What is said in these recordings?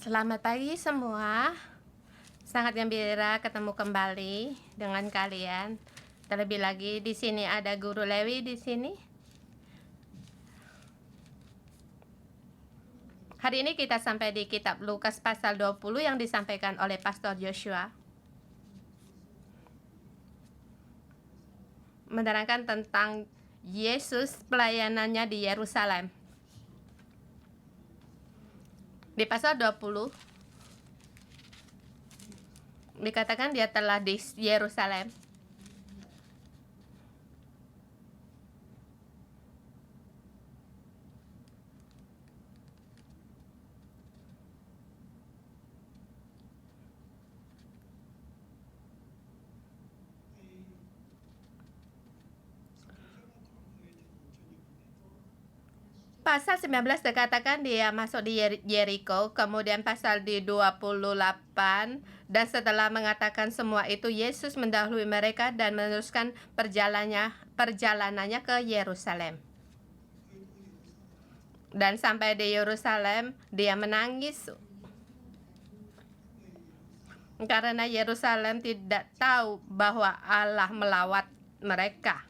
Selamat pagi semua. Sangat gembira ketemu kembali dengan kalian. Terlebih lagi di sini ada Guru Lewi di sini. Hari ini kita sampai di kitab Lukas pasal 20 yang disampaikan oleh Pastor Joshua. Menerangkan tentang Yesus pelayanannya di Yerusalem. Di pasal 20 dikatakan dia telah di Yerusalem. Pasal 19 dikatakan dia masuk di Yeriko, kemudian pasal di 28, dan setelah mengatakan semua itu, Yesus mendahului mereka dan meneruskan perjalanannya ke Yerusalem. Dan sampai di Yerusalem, dia menangis karena Yerusalem tidak tahu bahwa Allah melawat mereka.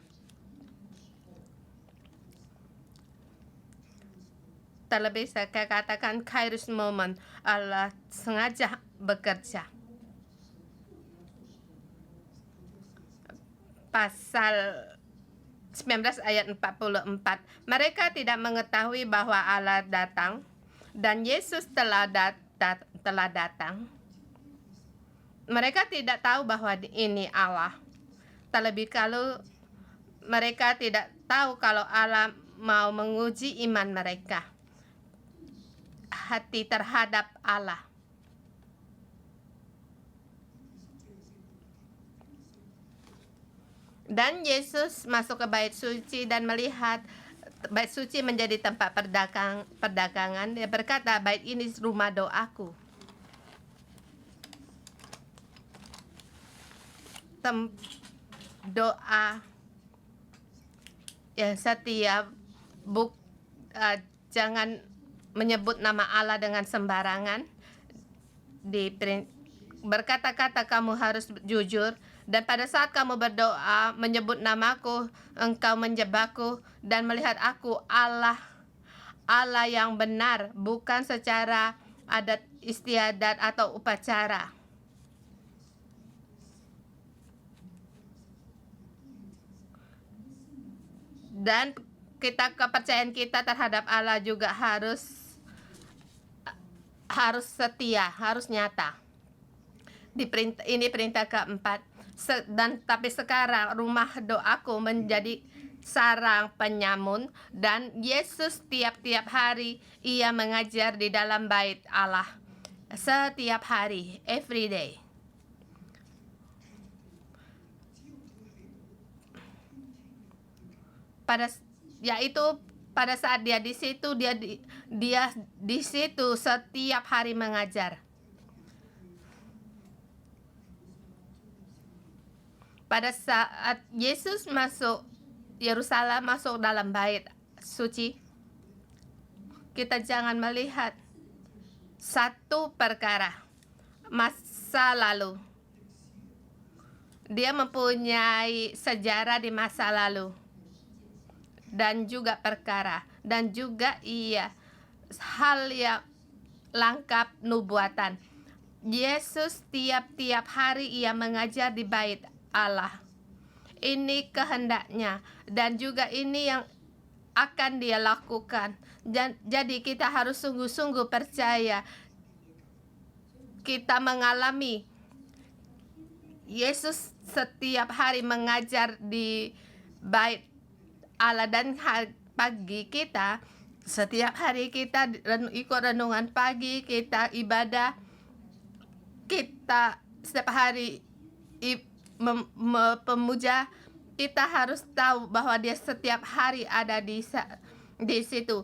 Terlebih saya katakan Kairos moment, Allah sengaja bekerja. Pasal 19 ayat 44, mereka tidak mengetahui bahwa Allah datang dan Yesus telah datang. Mereka tidak tahu bahwa ini Allah. Terlebih kalau mereka tidak tahu kalau Allah mau menguji iman mereka, hati terhadap Allah. Dan Yesus masuk ke bait suci dan melihat bait suci menjadi tempat perdagangan. Dia berkata, bait ini rumah doaku. Doa yang setia, jangan menyebut nama Allah dengan sembarangan. Berkata-kata kamu harus jujur, dan pada saat kamu berdoa menyebut namaku, engkau menjebakku dan melihat aku Allah yang benar, bukan secara adat istiadat atau upacara. Dan kepercayaan kita terhadap Allah juga harus setia, harus nyata. Ini perintah keempat. Tapi sekarang rumah doaku menjadi sarang penyamun, dan Yesus tiap-tiap hari ia mengajar di dalam bait Allah. Setiap hari, every day. Pada saat dia di situ, dia di situ setiap hari mengajar. Pada saat Yesus masuk Yerusalem, masuk dalam bait suci, kita jangan melihat satu perkara masa lalu. Dia mempunyai sejarah di masa lalu dan juga perkara, dan juga hal yang lengkap nubuatan. Yesus tiap-tiap hari ia mengajar di bait Allah. Ini kehendaknya, dan juga ini yang akan dia lakukan. Jadi kita harus sungguh-sungguh percaya. Kita mengalami Yesus setiap hari mengajar di bait Allah, dan pagi kita setiap hari kita ikut renungan pagi, kita ibadah, kita setiap hari pemuja. Kita harus tahu bahwa dia setiap hari ada di situ.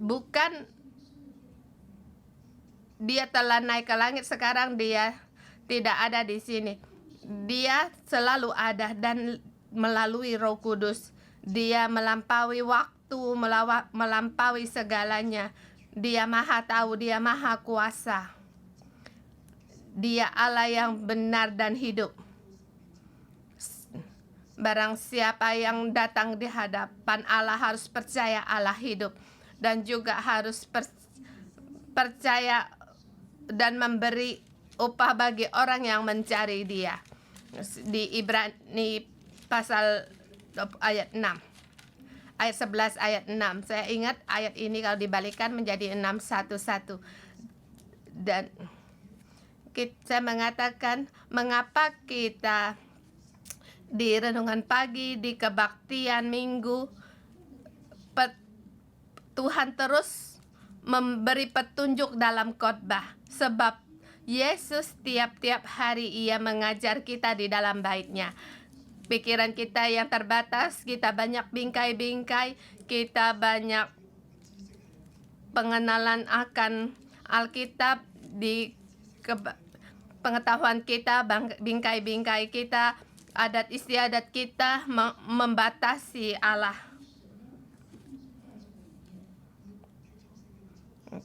Bukan dia telah naik ke langit, sekarang dia tidak ada di sini. Dia selalu ada, dan melalui Roh Kudus dia melampaui waktu, melampaui segalanya. Dia Maha Tahu, Dia Maha Kuasa. Dia Allah yang benar dan hidup. Barang siapa yang datang di hadapan Allah harus percaya Allah hidup, dan juga harus percaya dan memberi upah bagi orang yang mencari Dia. Di Ibrani pasal ayat 6. Ayat 11 ayat 6. Saya ingat ayat ini kalau dibalikan menjadi 6:1:1. Dan saya mengatakan, mengapa kita di renungan pagi, di kebaktian minggu, Tuhan terus memberi petunjuk dalam khotbah. Sebab Yesus tiap-tiap hari Ia mengajar kita di dalam bait-Nya. Pikiran kita yang terbatas, kita banyak bingkai-bingkai, kita banyak pengenalan akan Alkitab, di pengetahuan kita, bingkai-bingkai kita, adat istiadat kita membatasi Allah.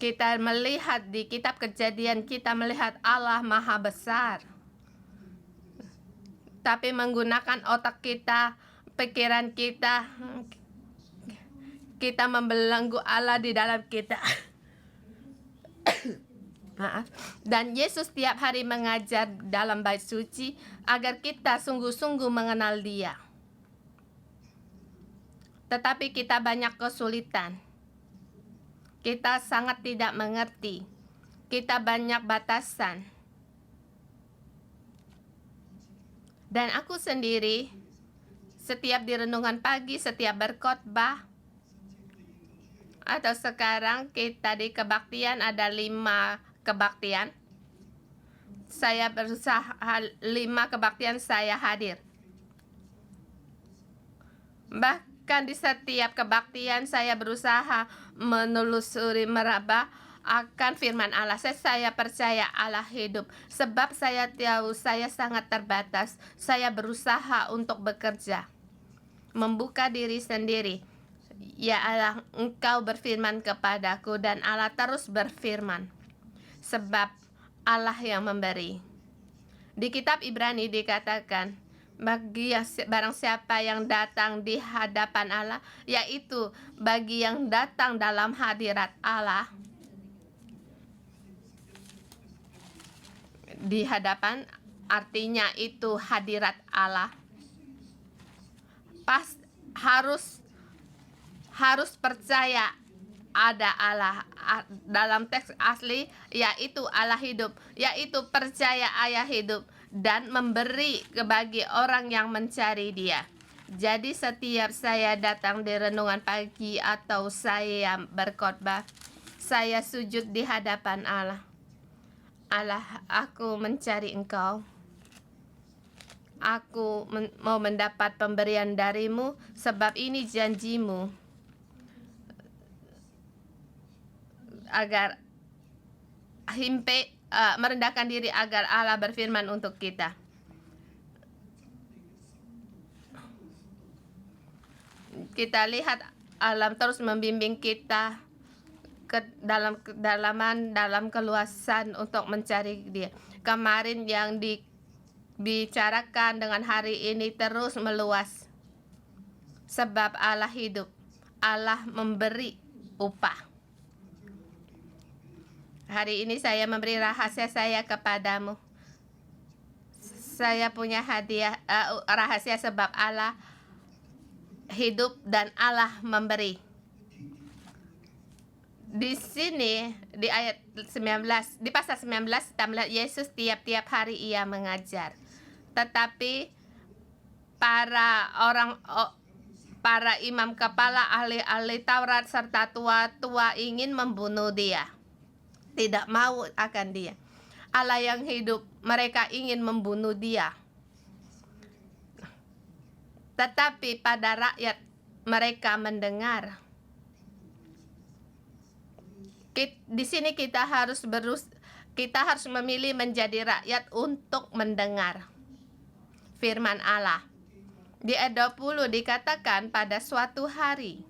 Kita melihat di kitab Kejadian, kita melihat Allah Maha Besar. Tapi menggunakan otak kita, pikiran kita, kita membelenggu Allah di dalam kita. Maaf. Dan Yesus tiap hari mengajar dalam bait suci agar kita sungguh-sungguh mengenal Dia. Tetapi kita banyak kesulitan. Kita sangat tidak mengerti. Kita banyak batasan. Dan aku sendiri, setiap di renungan pagi, setiap berkhotbah, atau sekarang kita di kebaktian, ada 5 kebaktian. Saya berusaha 5 kebaktian saya hadir. Bahkan di setiap kebaktian saya berusaha menelusuri, meraba akan firman Allah. Saya percaya Allah hidup. Sebab saya tahu saya sangat terbatas. Saya berusaha untuk bekerja, membuka diri sendiri. Ya Allah, Engkau berfirman kepadaku, dan Allah terus berfirman. Sebab Allah yang memberi. Di kitab Ibrani dikatakan, bagi barang siapa yang datang di hadapan Allah, yaitu bagi yang datang dalam hadirat Allah. Di hadapan artinya itu hadirat Allah. Harus percaya ada Allah. Dalam teks asli yaitu Allah hidup, yaitu percaya Allah hidup dan memberi bagi orang yang mencari Dia. Jadi setiap saya datang di renungan pagi atau saya berkhotbah, saya sujud di hadapan Allah. Allah, aku mencari Engkau. Aku mau mendapat pemberian dari-Mu, sebab ini janji-Mu. Agar merendahkan diri agar Allah berfirman untuk kita. Kita lihat alam terus membimbing kita ke dalam kedalaman, dalam keluasan untuk mencari Dia. Kemarin yang dibicarakan dengan hari ini terus meluas. Sebab Allah hidup. Allah memberi upah. Hari ini saya memberi rahasia saya kepadamu. Saya punya hadiah rahasia, sebab Allah hidup dan Allah memberi. Di sini di ayat 19, di pasal 19 kita melihat Yesus tiap-tiap hari Ia mengajar. Tetapi para imam kepala, ahli-ahli Taurat serta tua-tua ingin membunuh Dia. Tidak mau akan Dia. Allah yang hidup, mereka ingin membunuh Dia. Tetapi pada rakyat mereka mendengar. Di sini kita harus memilih menjadi rakyat untuk mendengar firman Allah. Di ayat 20 dikatakan pada suatu hari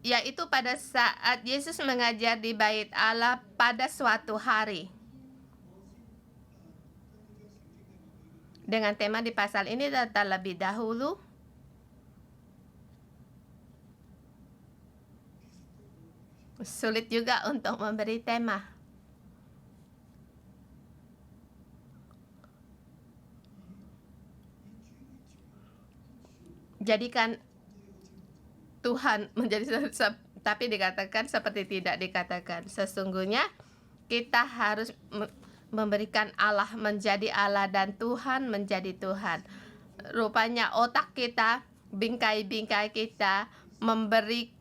yaitu pada saat Yesus mengajar di Bait Allah pada suatu hari. Dengan tema di pasal ini terlebih dahulu, sulit juga untuk memberi tema. Jadikan Tuhan menjadi tapi dikatakan seperti tidak dikatakan. Sesungguhnya kita harus memberikan Allah menjadi Allah dan Tuhan menjadi Tuhan. Rupanya otak kita, bingkai-bingkai kita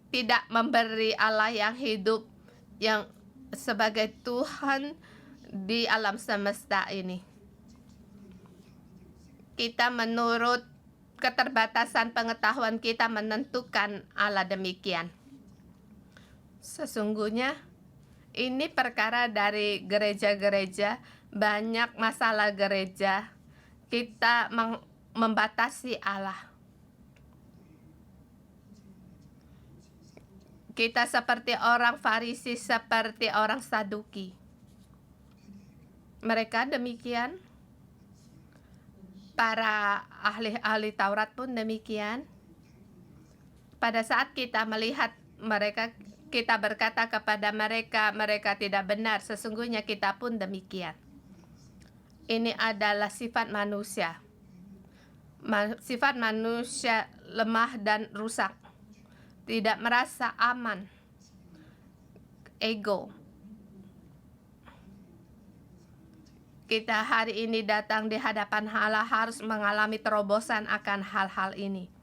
tidak memberi Allah yang hidup, yang sebagai Tuhan di alam semesta ini. Kita menurut keterbatasan pengetahuan kita menentukan Allah demikian. Sesungguhnya ini perkara dari gereja-gereja, banyak masalah gereja. Kita membatasi Allah. Kita seperti orang Farisi, seperti orang Saduki. Mereka demikian. Para ahli-ahli Taurat pun demikian. Pada saat kita melihat mereka, kita berkata kepada mereka, mereka tidak benar. Sesungguhnya kita pun demikian. Ini adalah sifat manusia. Sifat manusia lemah dan rusak. Tidak merasa aman. Ego. Kita hari ini datang di hadapan Allah harus mengalami terobosan akan hal-hal ini.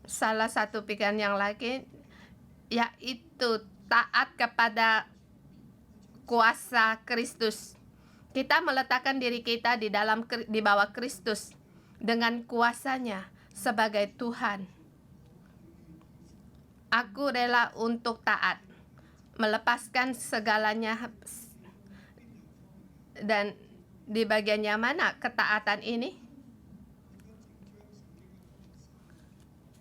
Salah satu pikiran yang lain yaitu taat kepada kuasa Kristus. Kita meletakkan diri kita di bawah Kristus dengan kuasanya sebagai Tuhan. Aku rela untuk taat, melepaskan segalanya. Dan di bagian yang mana ketaatan ini?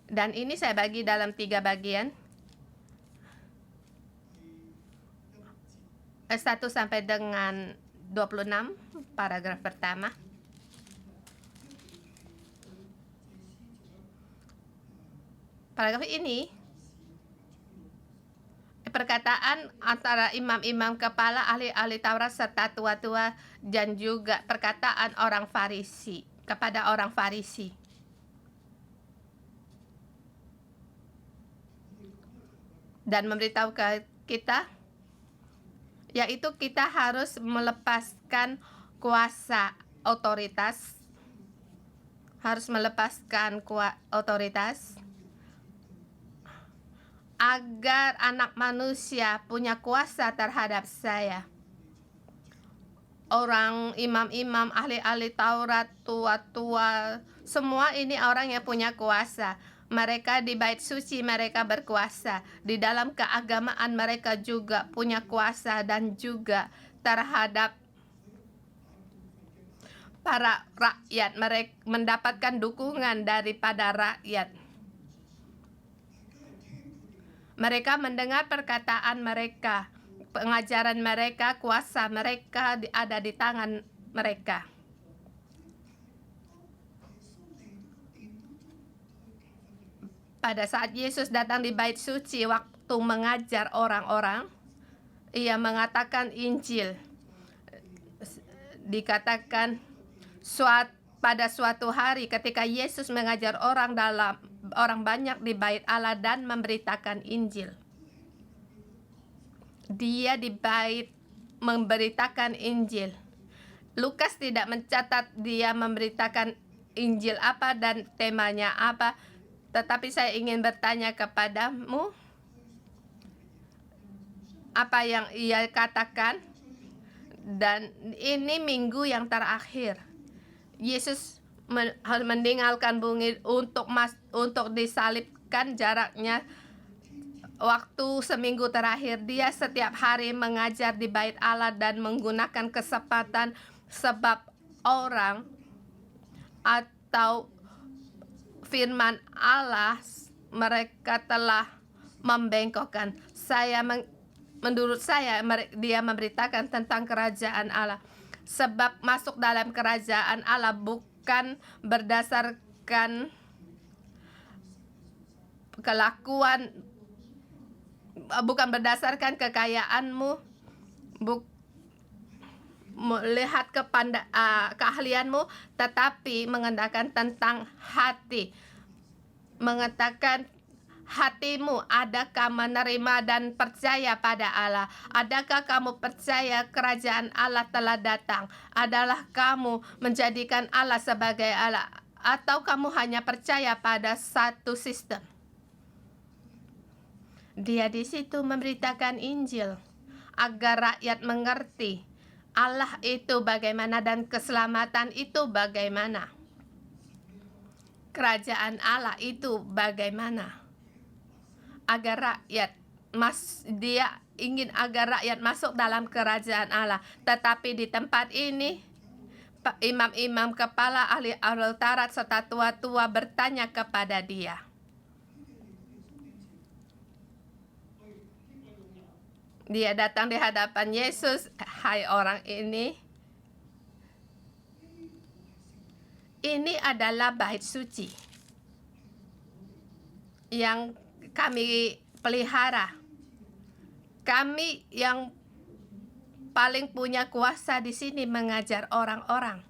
Dan ini saya bagi dalam 3 bagian. 1 sampai dengan 26, paragraf pertama. Paragraf ini perkataan antara imam-imam kepala, ahli-ahli Taurat serta tua-tua, dan juga perkataan orang Farisi kepada orang Farisi. Dan memberitahu ke kita, yaitu kita harus melepaskan kuasa otoritas, agar anak manusia punya kuasa terhadap saya. Orang imam-imam, ahli-ahli Taurat, tua-tua, semua ini orang yang punya kuasa. Mereka di bait suci mereka berkuasa. Di dalam keagamaan mereka juga punya kuasa, dan juga terhadap para rakyat. Mereka mendapatkan dukungan daripada rakyat. Mereka mendengar perkataan mereka, pengajaran mereka, kuasa mereka ada di tangan mereka. Pada saat Yesus datang di bait suci waktu mengajar orang-orang, ia mengatakan Injil. Dikatakan pada suatu hari ketika Yesus mengajar orang banyak di bait Allah dan memberitakan Injil. Dia di bait memberitakan Injil. Lukas tidak mencatat dia memberitakan Injil apa dan temanya apa. Tetapi saya ingin bertanya kepadamu, apa yang ia katakan? Dan ini minggu yang terakhir. Yesus meninggalkan bumi untuk disalibkan, jaraknya waktu seminggu terakhir. Dia setiap hari mengajar di bait Allah dan menggunakan kesempatan sebab orang atau firman Allah mereka telah membengkokkan. Menurut saya dia memberitakan tentang kerajaan Allah. Sebab masuk dalam kerajaan Allah bukan berdasarkan kelakuan, bukan berdasarkan kekayaanmu, melihat keahlianmu, tetapi mengatakan tentang hati. Mengatakan hatimu, adakah menerima dan percaya pada Allah? Adakah kamu percaya kerajaan Allah telah datang? Adalah kamu menjadikan Allah sebagai Allah? Atau kamu hanya percaya pada satu sistem? Dia di situ memberitakan Injil agar rakyat mengerti Allah itu bagaimana dan keselamatan itu bagaimana. Kerajaan Allah itu bagaimana. Agar rakyat dia ingin agar rakyat masuk dalam kerajaan Allah. Tetapi di tempat ini imam-imam kepala ahli Taurat serta tua-tua bertanya kepada dia. Dia datang di hadapan Yesus, hai orang ini adalah bait suci yang kami pelihara. Kami yang paling punya kuasa di sini mengajar orang-orang.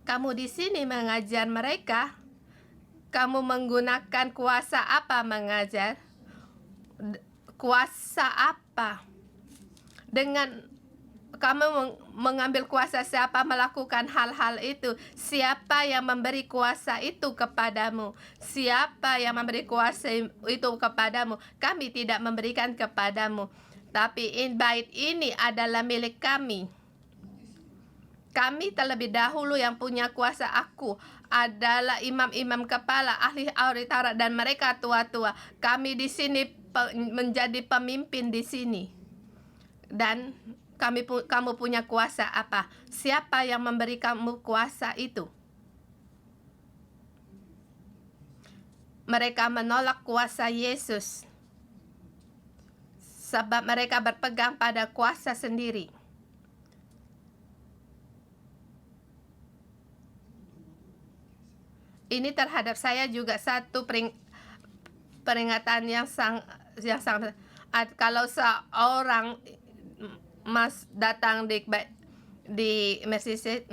Kamu di sini mengajar mereka. Kamu menggunakan kuasa apa mengajar? Kuasa apa? Dengan kamu mengambil kuasa siapa melakukan hal-hal itu? Siapa yang memberi kuasa itu kepadamu? Siapa yang memberi kuasa itu kepadamu? Kami tidak memberikan kepadamu. Tapi bait ini adalah milik kami. Kami terlebih dahulu yang punya kuasa. Aku adalah imam-imam kepala, ahli Taurat dan mereka tua-tua. Kami di sini menjadi pemimpin di sini. Dan kamu punya kuasa apa? Siapa yang memberi kamu kuasa itu? Mereka menolak kuasa Yesus sebab mereka berpegang pada kuasa sendiri. Ini terhadap saya juga satu peringatan yang sangat. Kalau seorang datang di Merseyside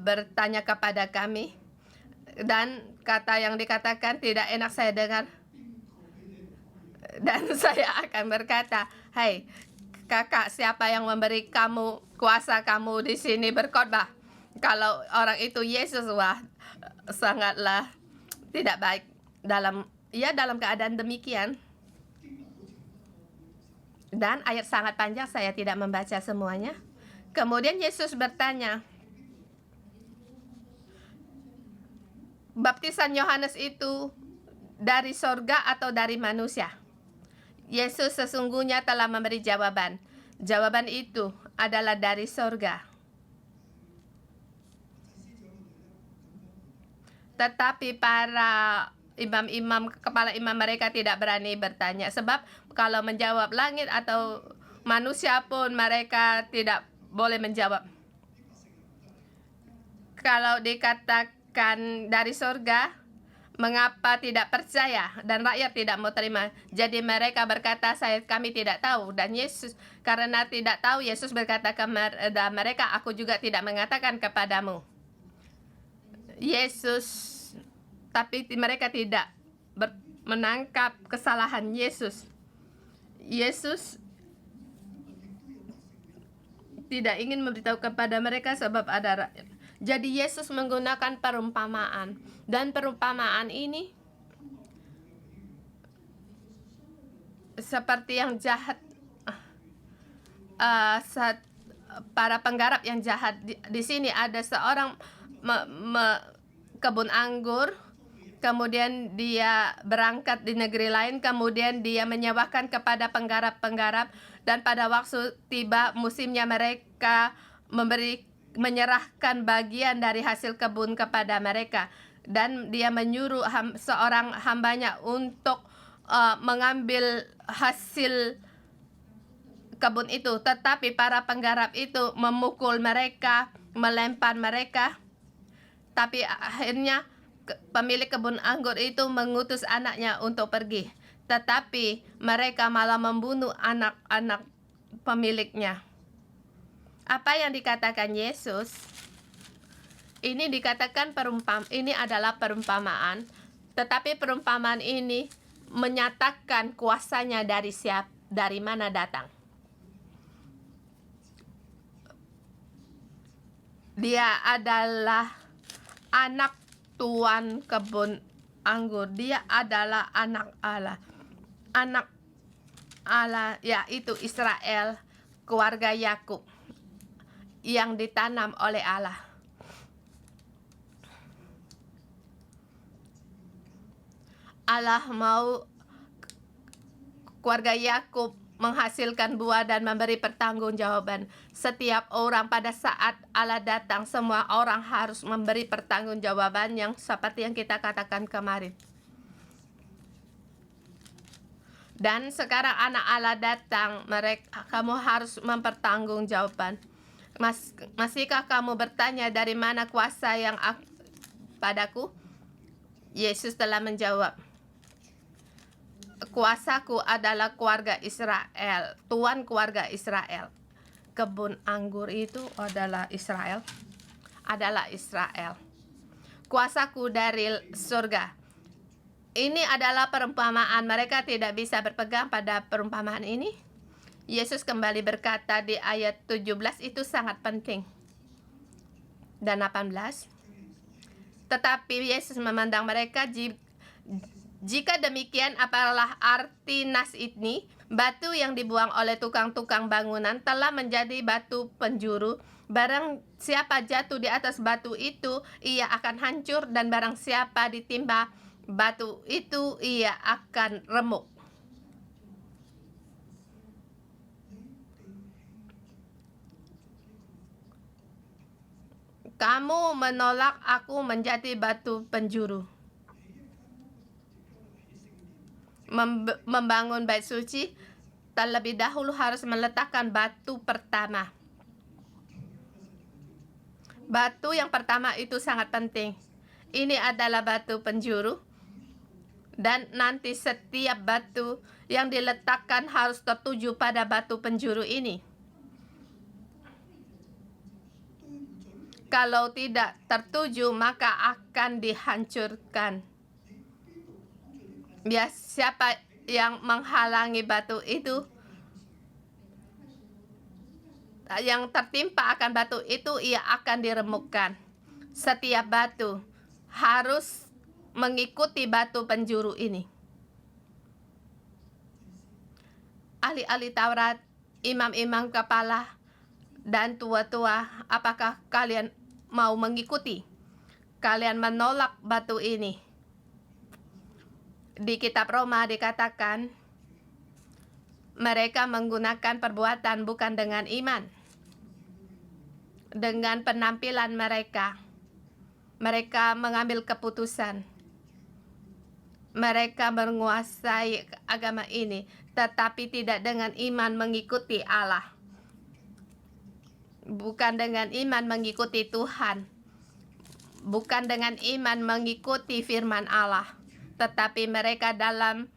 bertanya kepada kami, dan kata yang dikatakan tidak enak saya dengar, dan saya akan berkata, hai kakak, siapa yang memberi kamu kuasa kamu di sini berkhotbah? Kalau orang itu Yesus, wah, sangatlah tidak baik dalam keadaan demikian. Dan ayat sangat panjang, saya tidak membaca semuanya. Kemudian Yesus bertanya, baptisan Yohanes itu dari sorga atau dari manusia? Yesus sesungguhnya telah memberi jawaban. Jawaban itu adalah dari sorga. Tetapi para kepala imam mereka tidak berani bertanya. Sebab kalau menjawab langit atau manusia pun mereka tidak boleh menjawab. Kalau dikatakan dari surga, mengapa tidak percaya? Dan rakyat tidak mau terima. Jadi mereka berkata, kami tidak tahu. Dan Yesus, karena tidak tahu, Yesus berkata kepada mereka, aku juga tidak mengatakan kepadamu. Yesus, tapi mereka tidak menangkap kesalahan Yesus. Yesus tidak ingin memberitahu kepada mereka sebab ada rakyat. Jadi Yesus menggunakan perumpamaan, dan perumpamaan ini seperti yang jahat, para penggarap yang jahat. Di sini ada seorang kebun anggur, kemudian dia berangkat di negeri lain, kemudian dia menyewakan kepada penggarap-penggarap, dan pada waktu tiba musimnya mereka menyerahkan bagian dari hasil kebun kepada mereka. dan dia menyuruh seorang hambanya untuk mengambil hasil kebun itu, tetapi para penggarap itu memukul mereka, melempar mereka. Tapi akhirnya pemilik kebun anggur itu mengutus anaknya untuk pergi, tetapi mereka malah membunuh anak-anak pemiliknya. Apa yang dikatakan Yesus? Ini dikatakan ini adalah perumpamaan, tetapi perumpamaan ini menyatakan kuasanya dari mana datang. Dia adalah anak tuan kebun anggur. Dia adalah anak Allah. Anak Allah yaitu Israel, keluarga Yakub yang ditanam oleh Allah. Allah mau keluarga Yakub menghasilkan buah dan memberi pertanggungjawaban. Setiap orang pada saat Allah datang, semua orang harus memberi pertanggungjawaban yang seperti yang kita katakan kemarin. Dan sekarang anak Allah datang, kamu harus mempertanggungjawabkan. Masihkah kamu bertanya dari mana kuasa yang padaku? Yesus telah menjawab, kuasaku adalah keluarga Israel, tuan keluarga Israel. Kebun anggur itu adalah Israel. Kuasaku dari surga. Ini adalah perumpamaan. Mereka tidak bisa berpegang pada perumpamaan ini. Yesus kembali berkata di ayat 17, itu sangat penting. Dan 18. Tetapi Yesus memandang mereka, jika demikian, apalah arti nas ini? Batu yang dibuang oleh tukang-tukang bangunan telah menjadi batu penjuru. Barang siapa jatuh di atas batu itu, ia akan hancur, dan barang siapa ditimpa batu itu, ia akan remuk. Kamu menolak aku menjadi batu penjuru. Membangun bait suci, terlebih dahulu harus meletakkan batu pertama. Batu yang pertama itu sangat penting. Ini adalah batu penjuru, dan nanti setiap batu yang diletakkan harus tertuju pada batu penjuru ini. Kalau tidak tertuju, maka akan dihancurkan. Siapa yang menghalangi batu itu, yang tertimpa akan batu itu, ia akan diremukkan. Setiap batu harus mengikuti batu penjuru ini. Ahli-ahli Taurat, imam-imam kepala, dan tua-tua, apakah kalian mau mengikuti? Kalian menolak batu ini. Di kitab Roma dikatakan, mereka menggunakan perbuatan bukan dengan iman. Dengan penampilan mereka mengambil keputusan. Mereka menguasai agama ini, tetapi tidak dengan iman mengikuti Allah. Bukan dengan iman mengikuti Tuhan. Bukan dengan iman mengikuti firman Allah. Tetapi mereka dalam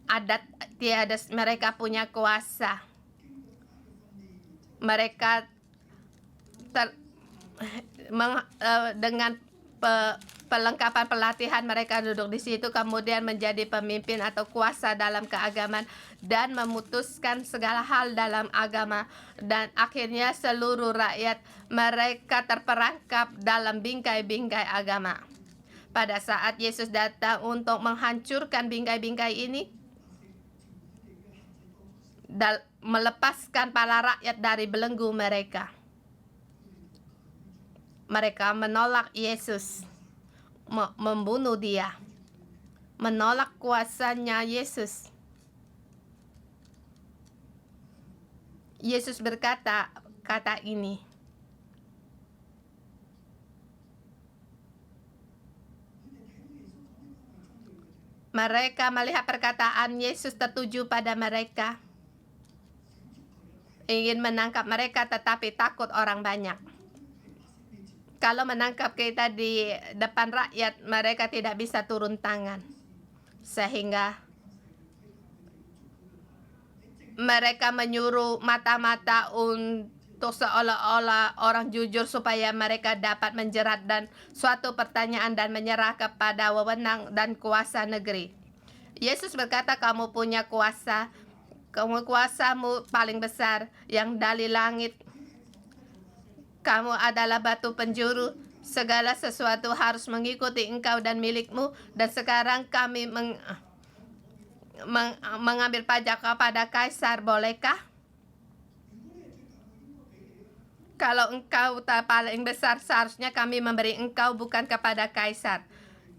adat istiadat mereka punya kuasa. Mereka dengan pelengkapan pelatihan mereka duduk di situ, kemudian menjadi pemimpin atau kuasa dalam keagamaan dan memutuskan segala hal dalam agama, dan akhirnya seluruh rakyat mereka terperangkap dalam bingkai-bingkai agama. Pada saat Yesus datang untuk menghancurkan bingkai-bingkai ini dan melepaskan para rakyat dari belenggu mereka. Mereka menolak Yesus, membunuh dia, menolak kuasanya Yesus. Yesus berkata kata ini, Mereka melihat perkataan Yesus tertuju pada mereka, ingin menangkap mereka, tetapi takut orang banyak. Kalau menangkap kita di depan rakyat, mereka tidak bisa turun tangan, sehingga mereka menyuruh mata-mata untuk seolah-olah orang jujur supaya mereka dapat menjerat dan suatu pertanyaan dan menyerah kepada wewenang dan kuasa negeri. Yesus berkata, kamu punya kuasa, kuasamu paling besar yang dari langit. Kamu adalah batu penjuru, segala sesuatu harus mengikuti engkau dan milikmu, dan sekarang kami mengambil pajak kepada kaisar, bolehkah? Kalau engkau paling besar, seharusnya kami memberi engkau, bukan kepada kaisar.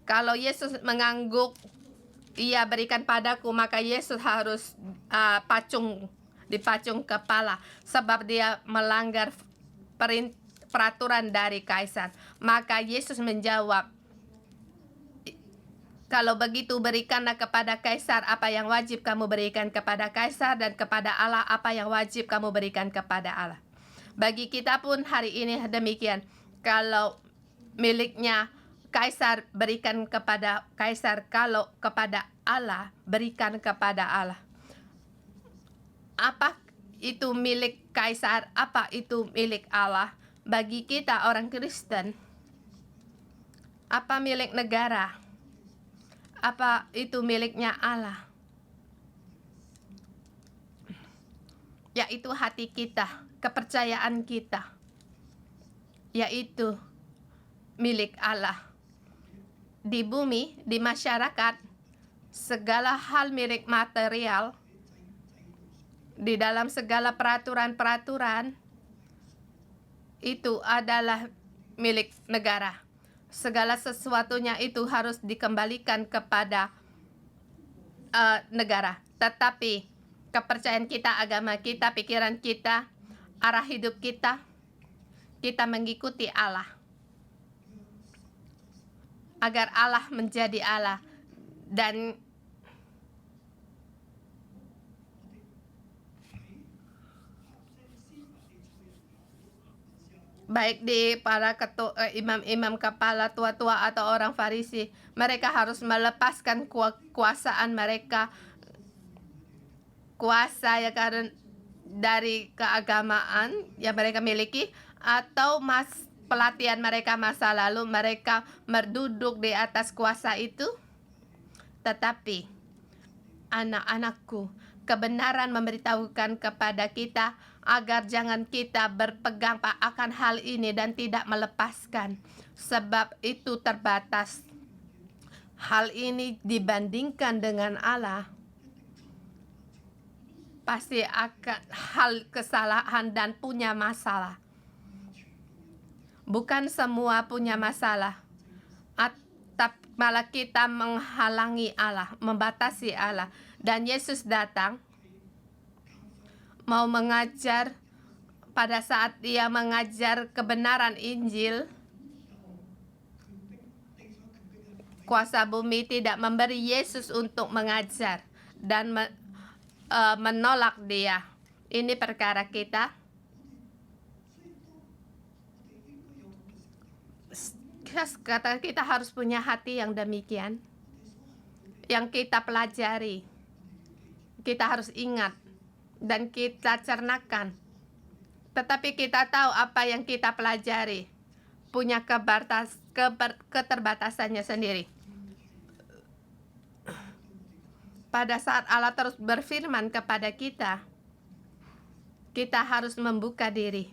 Kalau Yesus mengangguk, ia berikan padaku, maka Yesus harus dipacung kepala, sebab dia melanggar peraturan dari kaisar. Maka Yesus menjawab, kalau begitu berikanlah kepada kaisar apa yang wajib kamu berikan kepada kaisar, dan kepada Allah apa yang wajib kamu berikan kepada Allah. Bagi kita pun hari ini demikian. Kalau miliknya kaisar, berikan kepada kaisar. Kalau kepada Allah, berikan kepada Allah. Apa itu milik kaisar? Apa itu milik Allah? Bagi kita orang Kristen, apa milik negara? Apa itu miliknya Allah? Yaitu hati kita, kepercayaan kita, yaitu milik Allah. Di bumi, di masyarakat, segala hal milik material, di dalam segala peraturan-peraturan, itu adalah milik negara. Segala sesuatunya itu harus dikembalikan kepada negara. Tetapi kepercayaan kita, agama kita, pikiran kita, arah hidup kita, kita mengikuti Allah, agar Allah menjadi Allah. Dan baik di para imam-imam kepala tua-tua atau orang Farisi, mereka harus melepaskan kuasaan mereka, kuasa ya karena dari keagamaan yang mereka miliki, atau pelatihan mereka masa lalu, mereka berduduk di atas kuasa itu. Tetapi anak-anakku, kebenaran memberitahukan kepada kita agar jangan kita berpegang akan hal ini dan tidak melepaskan, sebab itu terbatas. Hal ini dibandingkan dengan Allah, pasti akan hal kesalahan dan punya masalah. Bukan semua punya masalah, malah kita menghalangi Allah, membatasi Allah. Dan Yesus datang mau mengajar. Pada saat dia mengajar kebenaran Injil, kuasa bumi tidak memberi Yesus untuk mengajar dan menolak dia. Ini perkara kita. Kata kita harus punya hati yang demikian, yang kita pelajari, kita harus ingat dan kita cernakan. Tetapi kita tahu apa yang kita pelajari punya keterbatasannya sendiri. Pada saat Allah terus berfirman kepada kita, kita harus membuka diri.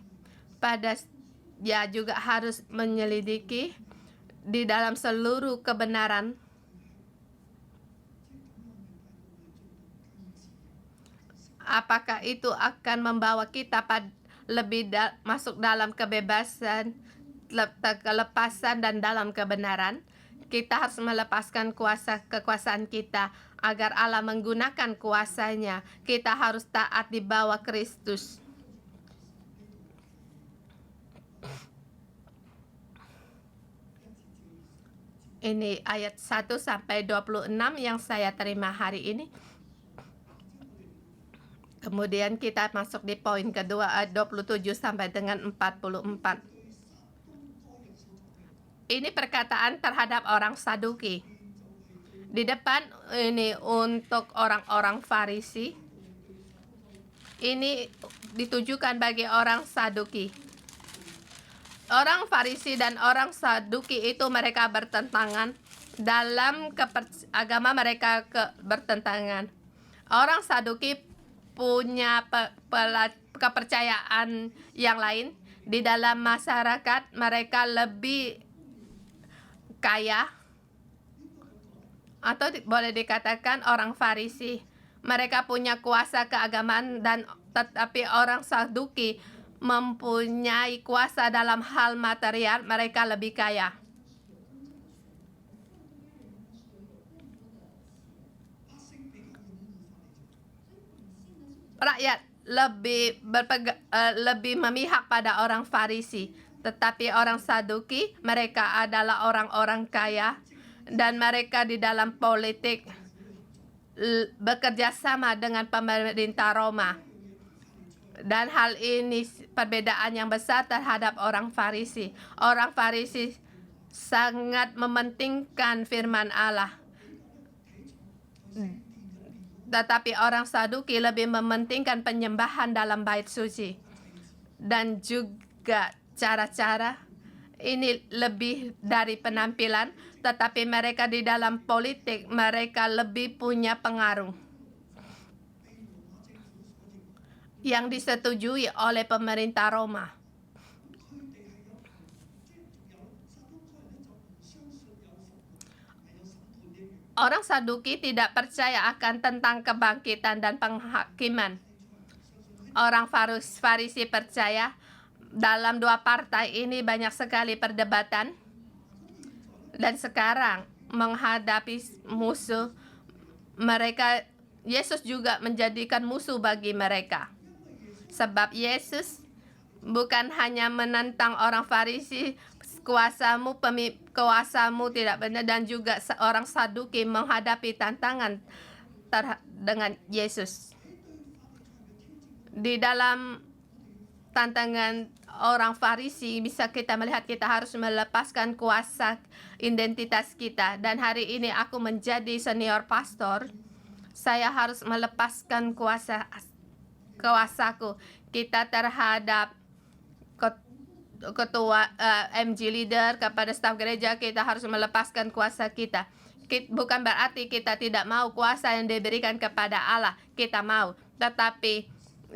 Dia juga harus menyelidiki di dalam seluruh kebenaran. Apakah itu akan membawa kita masuk dalam kebebasan, kelepasan, dan dalam kebenaran? Kita harus melepaskan kekuasaan kita agar Allah menggunakan kuasanya. Kita harus taat di bawah Kristus. Ini ayat 1 sampai 26 yang saya terima hari ini. Kemudian kita masuk di poin kedua ayat 27 sampai dengan 44. Ini perkataan terhadap orang Saduki. Di depan ini untuk orang-orang Farisi. Ini ditujukan bagi orang Saduki. Orang Farisi dan orang Saduki itu mereka bertentangan dalam agama mereka bertentangan. Orang Saduki punya kepercayaan yang lain. Di dalam masyarakat mereka lebih kaya, atau boleh dikatakan orang Farisi mereka punya kuasa keagamaan, dan tetapi orang Saduki mempunyai kuasa dalam hal material, mereka lebih kaya. Rakyat lebih memihak pada orang Farisi, tetapi orang Saduki mereka adalah orang-orang kaya, dan mereka di dalam politik bekerja sama dengan pemerintah Roma. Dan hal ini perbedaan yang besar terhadap orang Farisi. Orang Farisi sangat mementingkan firman Allah, tetapi orang Saduki lebih mementingkan penyembahan dalam bait suci. Dan juga cara-cara ini lebih dari penampilan, tetapi mereka di dalam politik mereka lebih punya pengaruh yang disetujui oleh pemerintah Roma. Orang Saduki tidak percaya akan tentang kebangkitan dan penghakiman. Orang Farisi percaya. Dalam dua partai ini banyak sekali perdebatan, dan sekarang menghadapi musuh mereka, Yesus juga menjadikan musuh bagi mereka. Sebab Yesus bukan hanya menentang orang Farisi, kuasamu tidak benar, dan juga seorang Saduki menghadapi tantangan dengan Yesus. Di dalam tantangan orang Farisi bisa kita melihat kita harus melepaskan kuasa identitas kita. Dan hari ini aku menjadi senior pastor, saya harus melepaskan kuasaku kita terhadap ketua MG leader, kepada staf gereja. Kita harus melepaskan kuasa kita. Bukan berarti kita tidak mau kuasa yang diberikan kepada Allah, kita mau, tetapi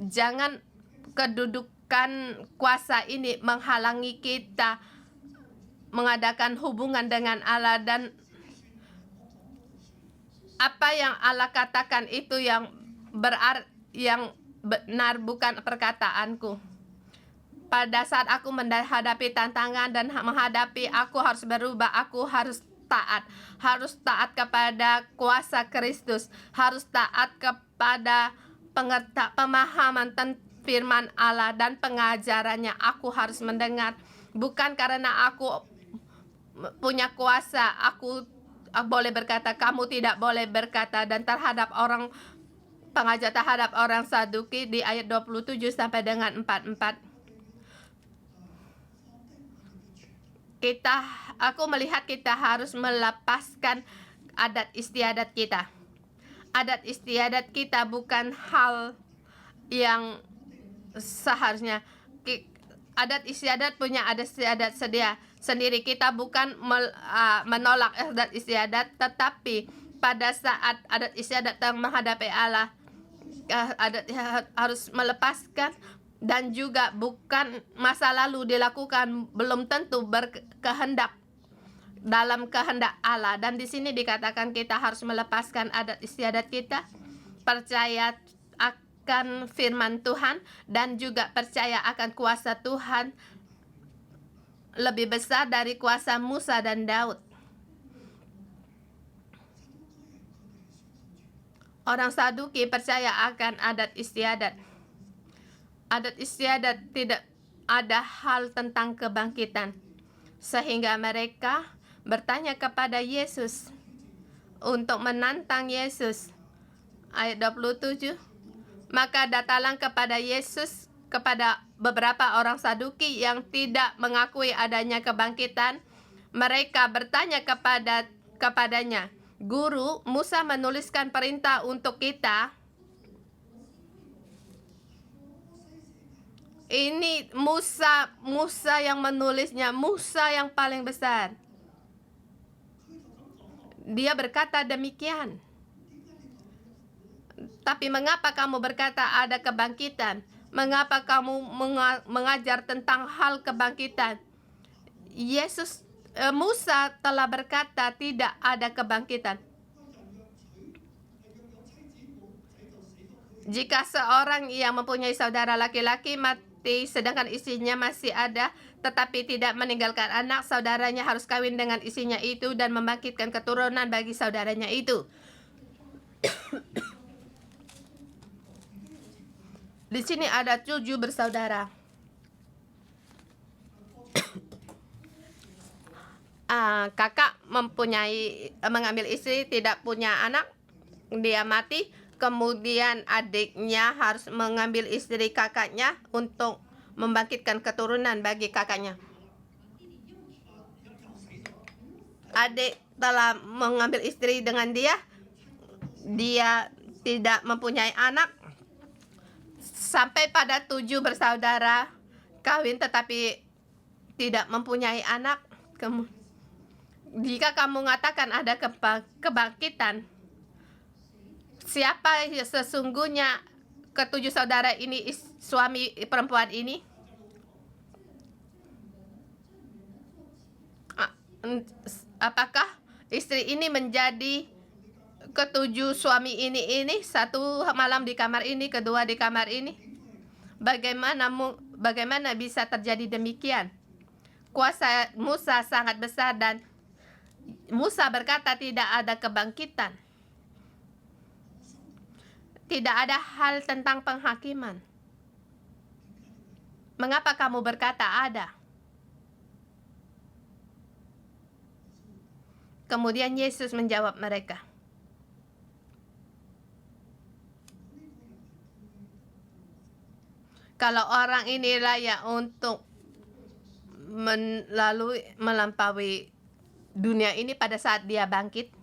jangan kedudukan kuasa ini menghalangi kita mengadakan hubungan dengan Allah, dan apa yang Allah katakan itu yang benar, bukan perkataanku. Pada saat aku menghadapi tantangan dan aku harus berubah, aku harus taat kepada kuasa Kristus, harus taat kepada pemahaman tentang firman Allah dan pengajarannya. Aku harus mendengar, bukan karena aku punya kuasa aku boleh berkata, kamu tidak boleh berkata. Dan terhadap orang pengajar terhadap orang Saduki di ayat 27 sampai dengan 44, aku melihat kita harus melepaskan adat istiadat kita. Adat istiadat kita bukan hal yang seharusnya. Adat istiadat punya adat istiadat sendiri. Kita bukan menolak adat istiadat, tetapi pada saat adat istiadat menghadapi Allah, adat harus melepaskan. Dan juga bukan masa lalu dilakukan belum tentu berkehendak dalam kehendak Allah. Dan di sini dikatakan kita harus melepaskan adat istiadat kita, percaya akan firman Tuhan, dan juga percaya akan kuasa Tuhan lebih besar dari kuasa Musa dan Daud. Orang Saduki percaya akan adat istiadat. Adat istiadat tidak ada hal tentang kebangkitan, sehingga mereka bertanya kepada Yesus untuk menantang Yesus. Ayat 27. Maka datanglah kepada Yesus kepada beberapa orang Saduki yang tidak mengakui adanya kebangkitan. Mereka bertanya kepadanya, "Guru, Musa menuliskan perintah untuk kita." Ini Musa yang menulisnya, Musa yang paling besar. Dia berkata demikian. Tapi mengapa kamu berkata ada kebangkitan? Mengapa kamu mengajar tentang hal kebangkitan? Musa telah berkata tidak ada kebangkitan. Jika seorang yang mempunyai saudara laki-laki mati sedangkan istrinya masih ada, tetapi tidak meninggalkan anak, saudaranya harus kawin dengan istrinya itu dan membangkitkan keturunan bagi saudaranya itu. Di sini ada 7 bersaudara. Kakak mengambil istri, tidak punya anak, dia mati. Kemudian adiknya harus mengambil istri kakaknya untuk membangkitkan keturunan bagi kakaknya. Adik telah mengambil istri dengan dia tidak mempunyai anak. Sampai pada 7 bersaudara kawin tetapi tidak mempunyai anak. Jika kamu mengatakan ada kebangkitan, siapa sesungguhnya ke-7 saudara ini, suami perempuan ini? Apakah istri ini menjadi ke-7 suami ini? Satu malam di kamar ini, kedua di kamar ini. Bagaimana bisa terjadi demikian? Kuasa Musa sangat besar dan Musa berkata tidak ada kebangkitan. Tidak ada hal tentang penghakiman. Mengapa kamu berkata ada? Kemudian Yesus menjawab mereka, kalau orang ini layak untuk melampaui dunia ini pada saat dia bangkit,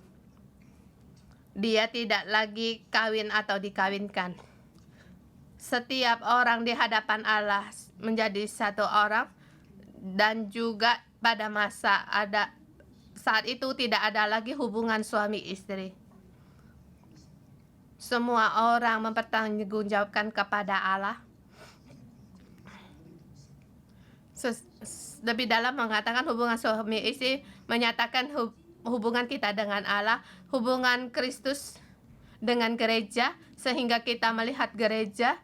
dia tidak lagi kawin atau dikawinkan. Setiap orang di hadapan Allah menjadi satu orang, dan juga pada saat itu tidak ada lagi hubungan suami istri. Semua orang mempertanggungjawabkan kepada Allah. Lebih dalam mengatakan hubungan suami istri menyatakan hubungan kita dengan Allah, hubungan Kristus dengan gereja, sehingga kita melihat gereja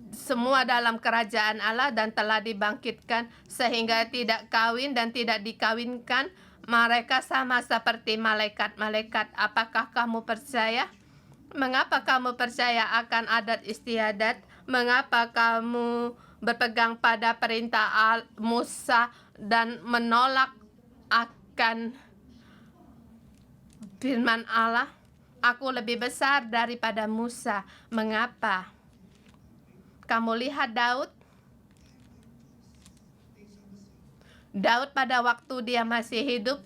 semua dalam kerajaan Allah dan telah dibangkitkan sehingga tidak kawin dan tidak dikawinkan. Mereka sama seperti malaikat-malaikat. Apakah kamu percaya? Mengapa kamu percaya akan adat istiadat? Mengapa kamu berpegang pada perintah Musa dan menolak akan firman Allah? Aku lebih besar daripada Musa. Mengapa? Kamu lihat Daud pada waktu dia masih hidup,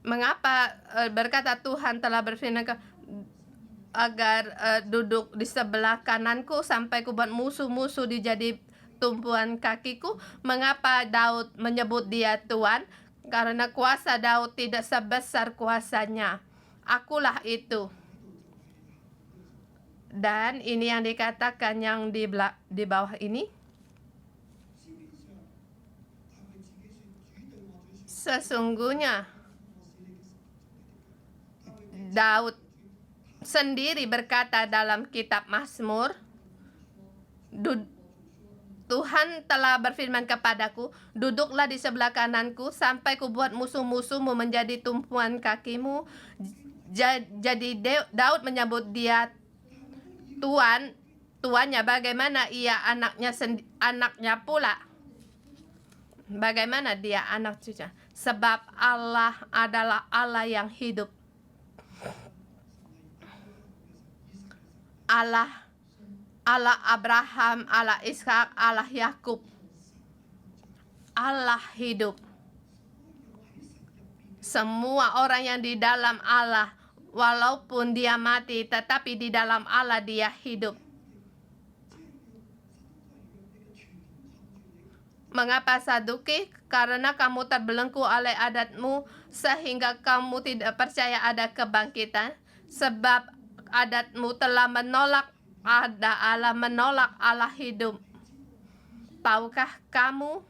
mengapa berkata Tuhan telah berfirman agar duduk di sebelah kananku sampai kubuat musuh-musuh dijadi tumpuan kakiku. Mengapa Daud menyebut dia Tuhan? Karena kuasa Daud tidak sebesar kuasanya. Akulah itu. Dan ini yang dikatakan yang di bawah ini. Sesungguhnya Daud sendiri berkata dalam kitab Mazmur, Tuhan telah berfirman kepadaku, duduklah di sebelah kananku sampai kubuat musuh-musuhmu menjadi tumpuan kakimu. Jadi Daud menyebut dia Tuhan tuannya, bagaimana ia anaknya pula? Bagaimana dia anak cucu? Sebab Allah adalah Allah yang hidup. Allah Abraham, Allah Ishak, Allah Yakub. Allah hidup. Semua orang yang di dalam Allah, walaupun dia mati, tetapi di dalam Allah dia hidup. Mengapa Saduki? Karena kamu terbelenggu oleh adatmu sehingga kamu tidak percaya ada kebangkitan. Sebab adatmu telah menolak Allah hidup. Tahukah kamu?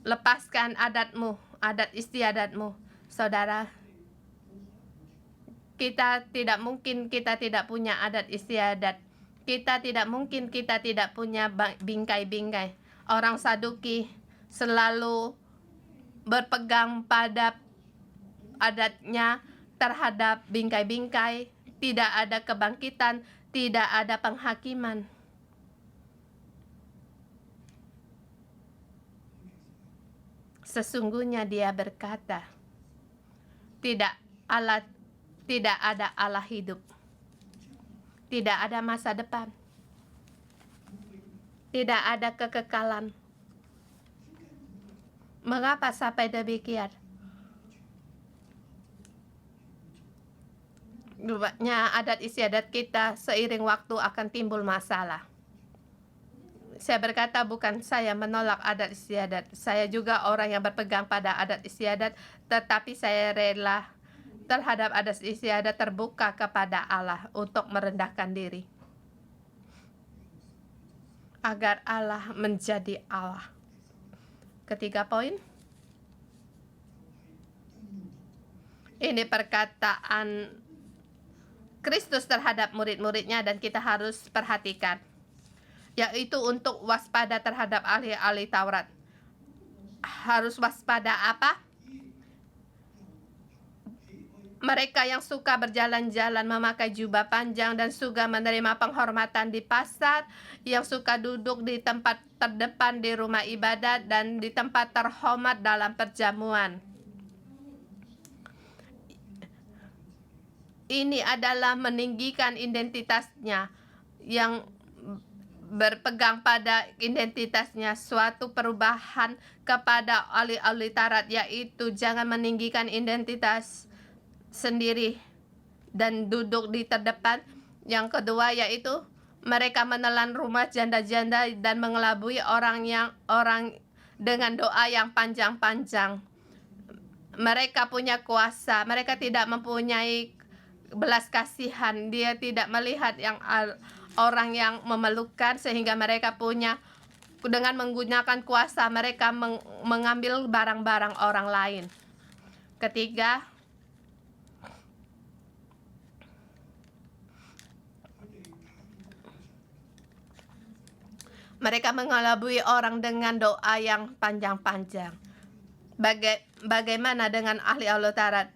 Lepaskan adat istiadatmu. Saudara, kita tidak punya adat istiadat. Kita tidak mungkin kita tidak punya bingkai-bingkai. Orang Saduki selalu berpegang pada adatnya terhadap bingkai-bingkai. Tidak ada kebangkitan, tidak ada penghakiman. Sesungguhnya dia berkata, tidak ada Allah hidup. Tidak ada masa depan. Tidak ada kekekalan. Mengapa sampai demikian? Rupanya adat istiadat kita seiring waktu akan timbul masalah. Saya berkata bukan saya menolak adat istiadat. Saya juga orang yang berpegang pada adat istiadat, tetapi saya rela terhadap adat istiadat terbuka kepada Allah untuk merendahkan diri. Agar Allah menjadi Allah. Ketiga poin. Ini perkataan Kristus terhadap murid-muridnya dan kita harus perhatikan. Yaitu untuk waspada terhadap ahli-ahli Taurat. Harus waspada apa? Mereka yang suka berjalan-jalan memakai jubah panjang dan suka menerima penghormatan di pasar, yang suka duduk di tempat terdepan di rumah ibadat dan di tempat terhormat dalam perjamuan. Ini adalah meninggikan identitasnya, yang berpegang pada identitasnya, suatu perubahan kepada ahli-ahli Taurat, yaitu jangan meninggikan identitas sendiri dan duduk di terdepan. Yang kedua yaitu mereka menelan rumah janda-janda dan mengelabui orang dengan doa yang panjang-panjang. Mereka punya kuasa, mereka tidak mempunyai belas kasihan. Dia tidak melihat orang yang memerlukan, sehingga mereka punya, dengan menggunakan kuasa mereka mengambil barang-barang orang lain. Ketiga, mereka mengelabui orang dengan doa yang panjang-panjang. Bagaimana dengan ahli-ahli Taurat?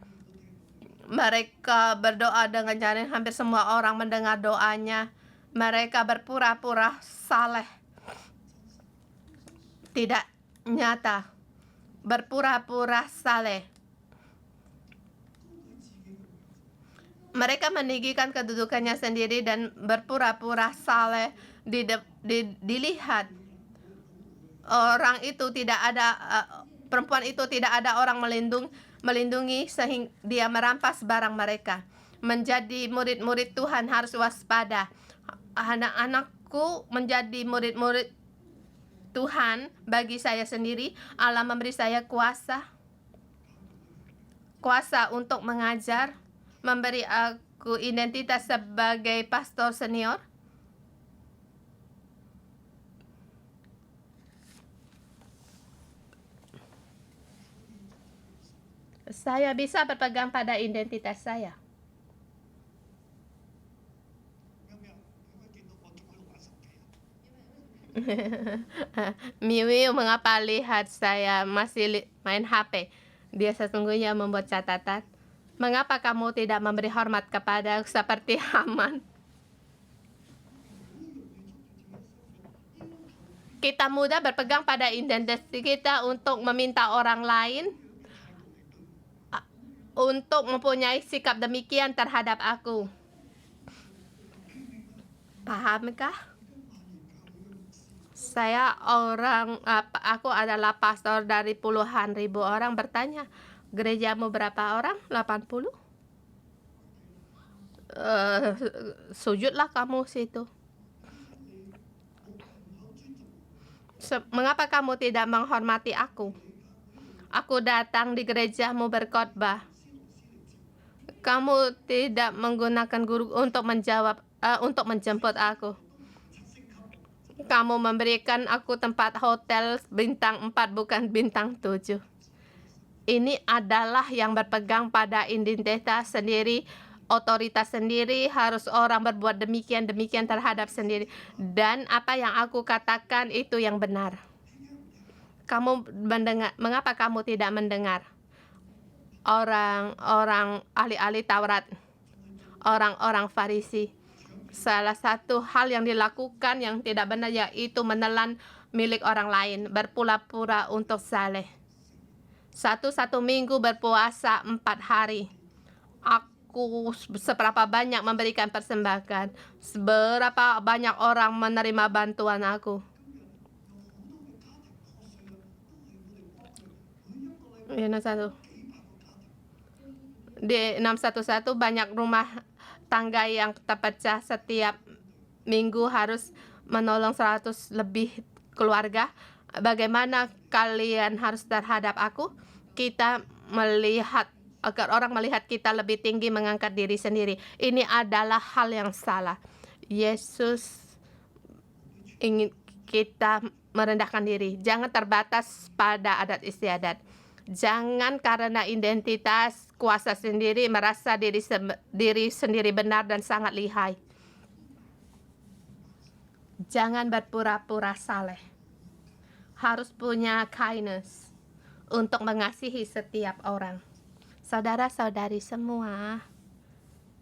Mereka berdoa dengan cara hampir semua orang mendengar doanya. Mereka berpura-pura saleh. Tidak nyata. Berpura-pura saleh. Mereka meninggikan kedudukannya sendiri dan berpura-pura saleh. Dilihat orang itu tidak ada, perempuan itu tidak ada orang melindungi sehingga dia merampas barang mereka. Menjadi murid-murid Tuhan harus waspada. Anak-anakku menjadi murid-murid Tuhan. Bagi saya sendiri, Allah memberi saya kuasa untuk mengajar, memberi aku identitas sebagai pastor senior. Saya bisa berpegang pada identitas saya. Miwi, mengapa lihat saya masih main HP? Dia sesungguhnya membuat catatan. Mengapa kamu tidak memberi hormat kepada seperti Haman? Kita mudah berpegang pada identitas kita untuk meminta orang lain untuk mempunyai sikap demikian terhadap aku. Pahamkah? Aku adalah pastor dari puluhan ribu orang. Bertanya, gerejamu berapa orang? 80? Sujudlah kamu situ. Mengapa kamu tidak menghormati aku? Aku datang di gerejamu berkhotbah. Kamu tidak menggunakan guru untuk untuk menjemput aku. Kamu memberikan aku tempat hotel bintang 4 bukan bintang 7. Ini adalah yang berpegang pada identitas sendiri, otoritas sendiri. Harus orang berbuat demikian terhadap sendiri. Dan apa yang aku katakan itu yang benar. Kamu mendengar, mengapa kamu tidak mendengar? Orang-orang ahli-ahli Taurat, orang-orang Farisi, salah satu hal yang dilakukan yang tidak benar yaitu menelan milik orang lain, berpura-pura untuk saleh. Satu minggu berpuasa 4 hari. Aku seberapa banyak memberikan persembahan, seberapa banyak orang menerima bantuan aku. Di 611 banyak rumah tangga yang terpecah. Setiap minggu harus menolong 100 lebih keluarga. Bagaimana kalian harus terhadap aku? Kita melihat, agar orang melihat kita lebih tinggi, mengangkat diri sendiri. Ini adalah hal yang salah. Yesus ingin kita merendahkan diri. Jangan terbatas pada adat istiadat. Jangan karena identitas, kuasa sendiri, merasa diri sendiri benar dan sangat lihai. Jangan berpura-pura saleh. Harus punya kindness untuk mengasihi setiap orang. Saudara-saudari semua,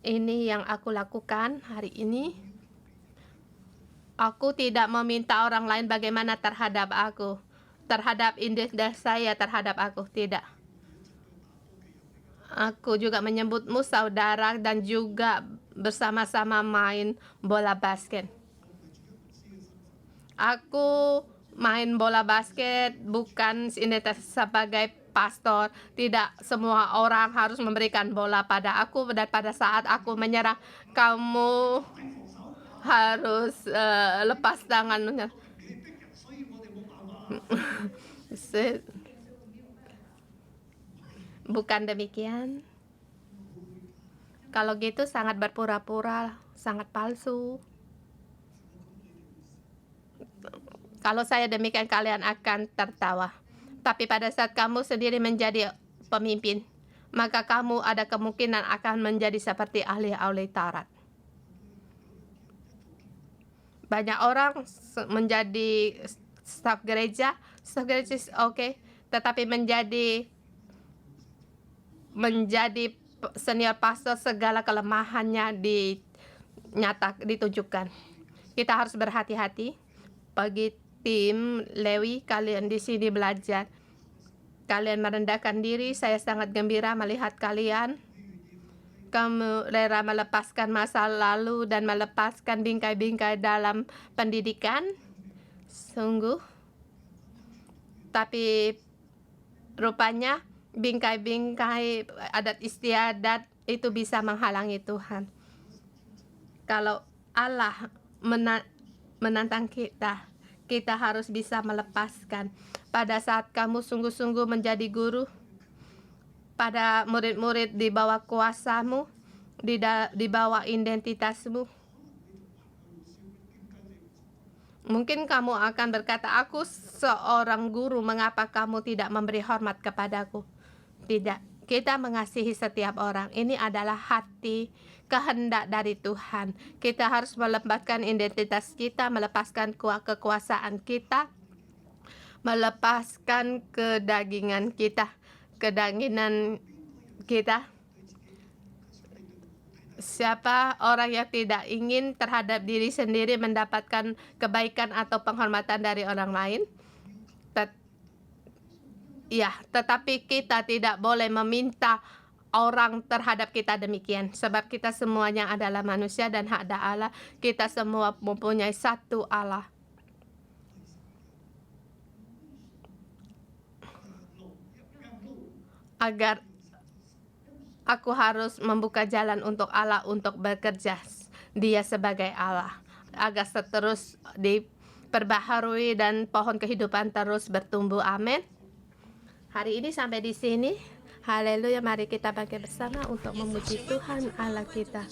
ini yang aku lakukan hari ini. Aku tidak meminta orang lain bagaimana terhadap aku, terhadap identitas saya, terhadap aku, tidak. Aku juga menyebutmu saudara dan juga bersama-sama main bola basket. Aku main bola basket bukan identitas sebagai pastor. Tidak semua orang harus memberikan bola pada aku, dan pada saat aku menyerang, kamu harus lepas tangan. Bukan demikian. Kalau gitu sangat berpura-pura, sangat palsu. Kalau saya demikian, kalian akan tertawa. Tapi pada saat kamu sendiri menjadi pemimpin, maka kamu ada kemungkinan akan menjadi seperti ahli-ahli Taurat. Banyak orang menjadi staf gereja oke, tetapi menjadi senior pastor, segala kelemahannya ditunjukkan. Kita harus berhati-hati. Bagi tim Lewi, kalian di sini belajar. Kalian merendahkan diri. Saya sangat gembira melihat kalian. Kamu rela melepaskan masa lalu dan melepaskan bingkai-bingkai dalam pendidikan. Sungguh. Tapi rupanya bingkai-bingkai adat istiadat itu bisa menghalangi Tuhan. Kalau Allah menantang kita, kita harus bisa melepaskan. Pada saat kamu sungguh-sungguh menjadi guru, pada murid-murid di bawah kuasamu, di bawah identitasmu, mungkin kamu akan berkata, aku seorang guru, mengapa kamu tidak memberi hormat kepadaku? Tidak, kita mengasihi setiap orang. Ini adalah hati kehendak dari Tuhan. Kita harus melepaskan identitas kita, melepaskan kekuasaan kita, melepaskan kedagingan kita. Siapa orang yang tidak ingin terhadap diri sendiri mendapatkan kebaikan atau penghormatan dari orang lain? Tetapi kita tidak boleh meminta orang terhadap kita demikian, sebab kita semuanya adalah manusia dan hak Allah. Kita semua mempunyai satu Allah. Agar aku harus membuka jalan untuk Allah untuk bekerja, Dia sebagai Allah, agar terus diperbaharui dan pohon kehidupan terus bertumbuh. Amin. Hari ini sampai di sini. Haleluya, mari kita bangkit bersama untuk memuji Tuhan Allah kita.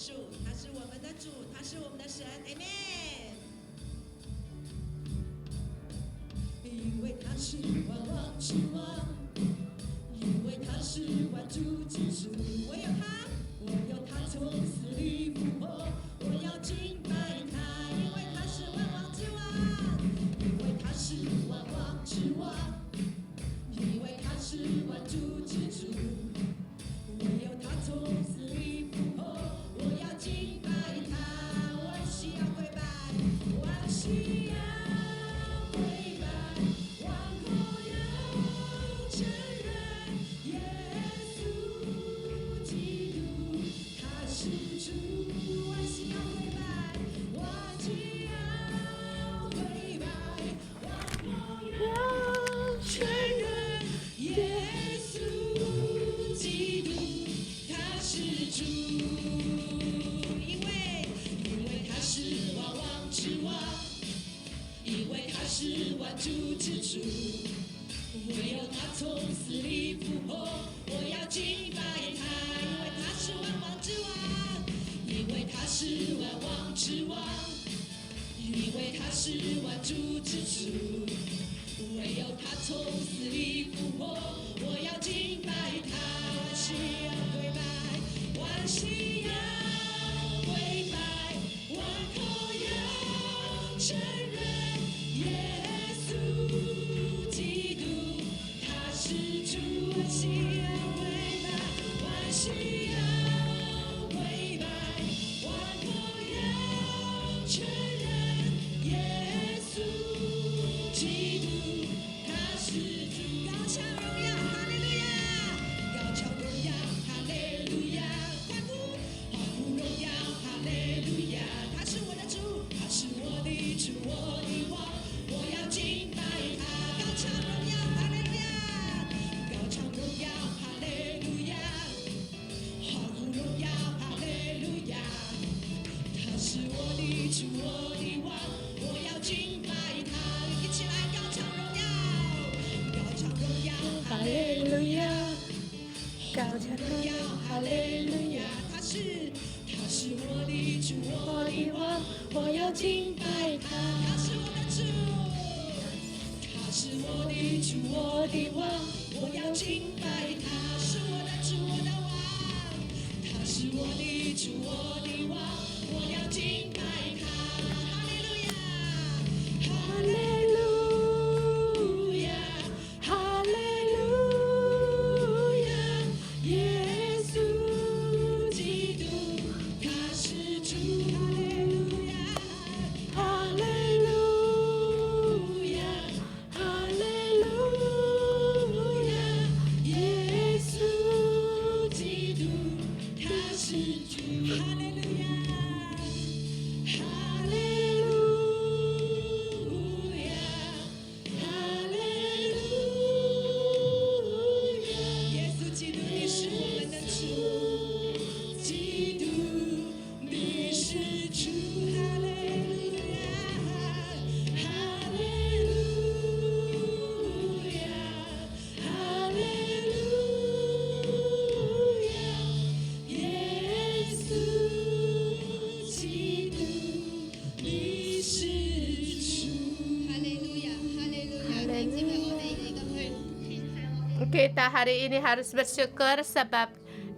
Kita hari ini harus bersyukur sebab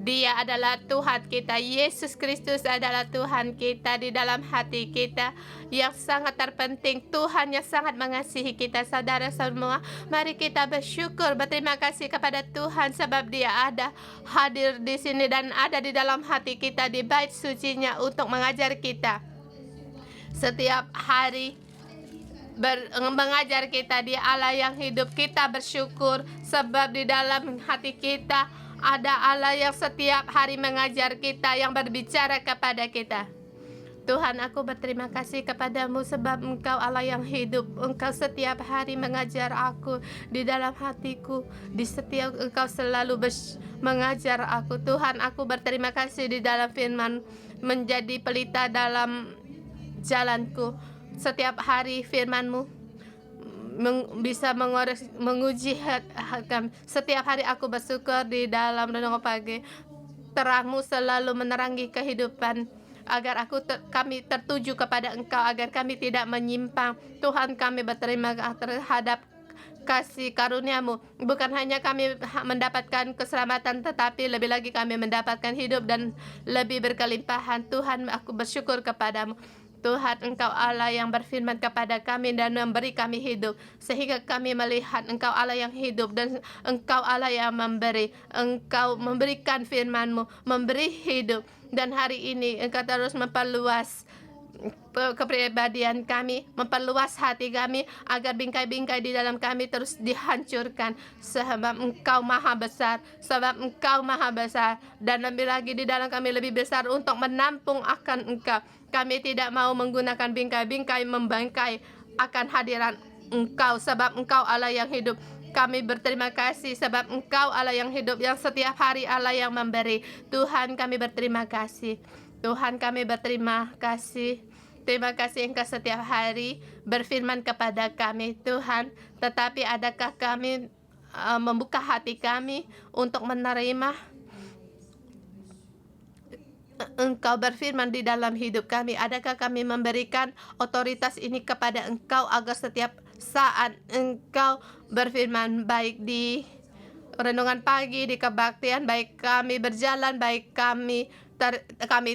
Dia adalah Tuhan kita. Yesus Kristus adalah Tuhan kita di dalam hati kita yang sangat terpenting. Tuhan yang sangat mengasihi kita, saudara semua. Mari kita bersyukur, berterima kasih kepada Tuhan sebab Dia ada hadir di sini dan ada di dalam hati kita di bait sucinya untuk mengajar kita setiap hari. Mengajar kita, Dia Allah yang hidup. Kita bersyukur sebab di dalam hati kita ada Allah yang setiap hari mengajar kita, yang berbicara kepada kita. Tuhan, aku berterima kasih kepadamu sebab Engkau Allah yang hidup. Engkau setiap hari mengajar aku di dalam hatiku. Di setiap Engkau selalu mengajar aku. Tuhan, aku berterima kasih di dalam firman menjadi pelita dalam jalanku. Setiap hari firman-Mu bisa menguji hati. Setiap hari aku bersyukur di dalam renungan pagi. Terang-Mu selalu menerangi kehidupan agar kami tertuju kepada Engkau, agar kami tidak menyimpang. Tuhan, kami berterima kasih terhadap kasih karunia-Mu. Bukan hanya kami mendapatkan keselamatan, tetapi lebih lagi kami mendapatkan hidup dan lebih berkelimpahan. Tuhan, aku bersyukur kepadamu. Tuhan, Engkau Allah yang berfirman kepada kami dan memberi kami hidup, sehingga kami melihat Engkau Allah yang hidup dan Engkau Allah yang memberi. Engkau memberikan firman-Mu, memberi hidup. Dan hari ini Engkau terus memperluas kepribadian kami, memperluas hati kami agar bingkai-bingkai di dalam kami terus dihancurkan, sebab Engkau maha besar, dan lebih lagi di dalam kami lebih besar untuk menampung akan Engkau. Kami tidak mau menggunakan bingkai-bingkai membangkai akan hadiran Engkau, sebab Engkau Allah yang hidup. Kami berterima kasih sebab Engkau Allah yang hidup, yang setiap hari Allah yang memberi. Tuhan, kami berterima kasih. Tuhan, kami berterima kasih. Terima kasih Engkau setiap hari berfirman kepada kami, Tuhan. Tetapi adakah kami membuka hati kami untuk menerima Engkau berfirman di dalam hidup kami? Adakah kami memberikan otoritas ini kepada Engkau agar setiap saat Engkau berfirman, baik di renungan pagi, di kebaktian, baik kami berjalan, baik kami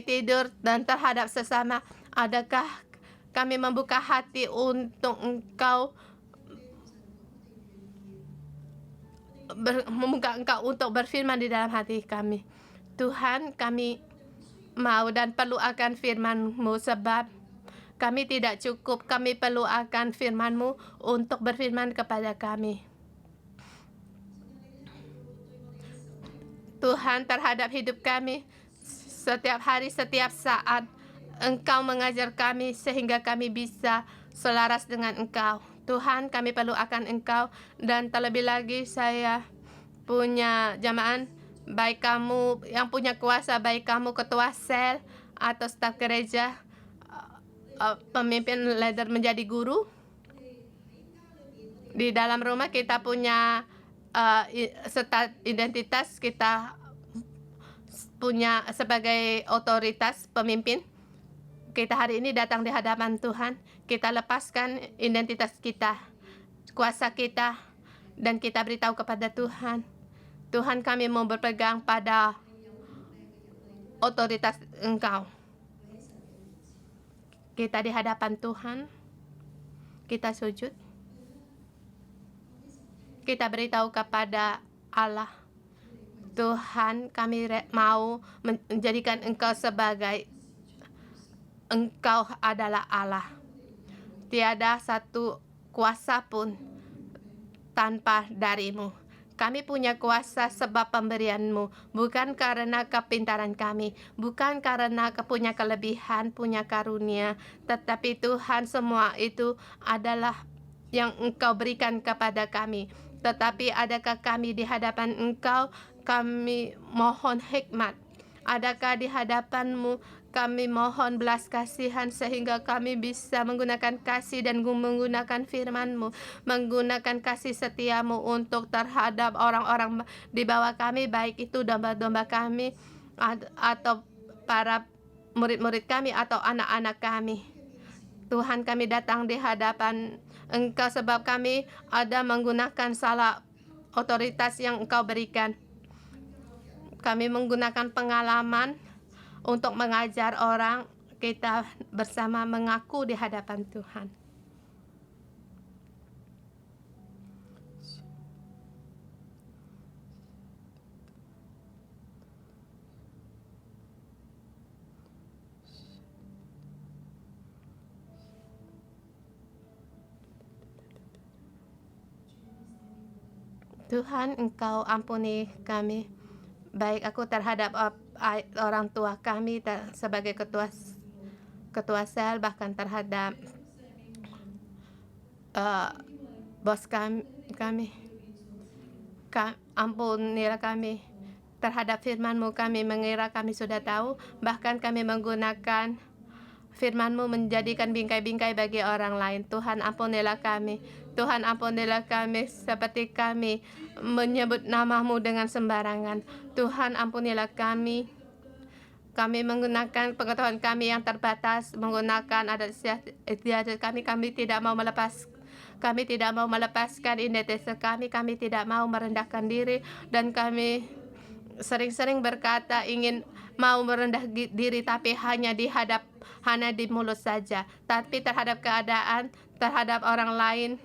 tidur, dan terhadap sesama, adakah kami membuka hati untuk Engkau, membuka Engkau untuk berfirman di dalam hati kami? Tuhan, kami mau dan perlu akan firman-Mu, sebab kami tidak cukup. Kami perlu akan firman-Mu untuk berfirman kepada kami. Tuhan, terhadap hidup kami setiap hari, setiap saat Engkau mengajar kami sehingga kami bisa selaras dengan Engkau. Tuhan, kami perlu akan Engkau, dan terlebih lagi saya punya jamaah, baik kamu yang punya kuasa, baik kamu ketua sel atau staf gereja, pemimpin leader, menjadi guru. Di dalam rumah kita punya identitas, kita punya sebagai otoritas pemimpin. Kita hari ini datang di hadapan Tuhan, kita lepaskan identitas kita, kuasa kita, dan kita beritahu kepada Tuhan, Tuhan, kami mau berpegang pada otoritas Engkau. Kita di hadapan Tuhan, kita sujud, kita beritahu kepada Allah, Tuhan, kami mau menjadikan Engkau sebagai Engkau adalah Allah. Tiada satu kuasa pun tanpa dari-Mu. Kami punya kuasa sebab pemberian-Mu, bukan karena kepintaran kami, bukan karena punya kelebihan, punya karunia, tetapi Tuhan, semua itu adalah yang Engkau berikan kepada kami. Tetapi adakah kami di hadapan Engkau, kami mohon hikmat. Adakah di hadapan-Mu kami mohon belas kasihan sehingga kami bisa menggunakan kasih dan menggunakan firman-Mu, menggunakan kasih setia-Mu untuk terhadap orang-orang di bawah kami, baik itu domba-domba kami atau para murid-murid kami atau anak-anak kami. Tuhan, kami datang di hadapan Engkau sebab kami ada menggunakan salah otoritas yang Engkau berikan. Kami menggunakan pengalaman untuk mengajar orang. Kita bersama mengaku di hadapan Tuhan. Tuhan, Engkau ampuni kami, baik aku terhadap orang tua kami sebagai ketua sel, bahkan terhadap bos kami. Ampunilah kami terhadap firman-Mu. Kami mengira kami sudah tahu, bahkan kami menggunakan firman-Mu menjadikan bingkai-bingkai bagi orang lain. Tuhan, ampunilah kami. Tuhan, ampunilah kami seperti kami menyebut nama-Mu dengan sembarangan. Tuhan, ampunilah kami. Kami menggunakan pengetahuan kami yang terbatas, menggunakan adat istiadat kami. Kami tidak mau melepaskan identitas kami. Kami tidak mau merendahkan diri, dan kami sering-sering berkata ingin mau merendah diri, tapi hanya di mulut saja. Tapi terhadap keadaan, terhadap orang lain,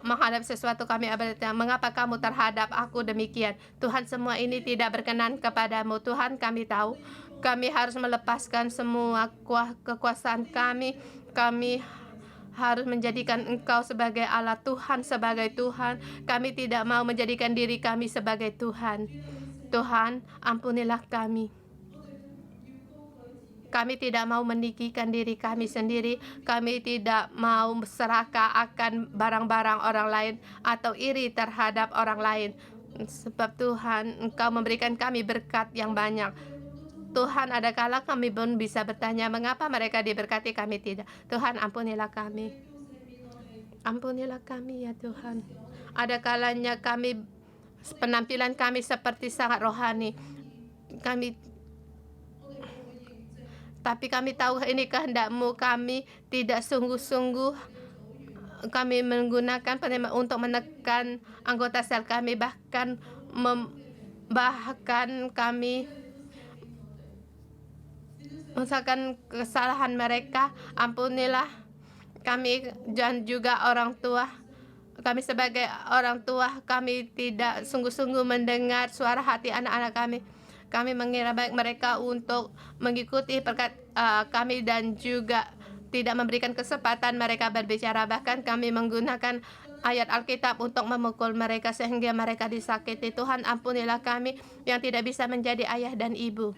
menghadap sesuatu kami bertanya, mengapa kamu terhadap aku demikian? Tuhan, semua ini tidak berkenan kepadamu. Tuhan, kami tahu kami harus melepaskan semua kekuasaan kami. Kami harus menjadikan Engkau sebagai Allah, Tuhan sebagai Tuhan. Kami tidak mau menjadikan diri kami sebagai Tuhan. Tuhan, ampunilah kami. Kami tidak mau meninggikan diri kami sendiri. Kami tidak mau serakah akan barang-barang orang lain atau iri terhadap orang lain. Sebab Tuhan, Engkau memberikan kami berkat yang banyak. Tuhan, ada kala kami pun bisa bertanya, mengapa mereka diberkati, kami tidak. Tuhan, ampunilah kami. Ampunilah kami ya Tuhan. Ada kalanya penampilan kami seperti sangat rohani. Tapi kami tahu ini kehendak-Mu. Kami tidak sungguh-sungguh. Kami menggunakan untuk menekan anggota sel kami, bahkan kami misalkan kesalahan mereka. Ampunilah kami, dan juga orang tua. Kami sebagai orang tua, kami tidak sungguh-sungguh mendengar suara hati anak-anak kami. Kami mengira baik mereka untuk mengikuti kami, dan juga tidak memberikan kesempatan mereka berbicara. Bahkan kami menggunakan ayat Alkitab untuk memukul mereka sehingga mereka disakiti. Tuhan, ampunilah kami yang tidak bisa menjadi ayah dan ibu.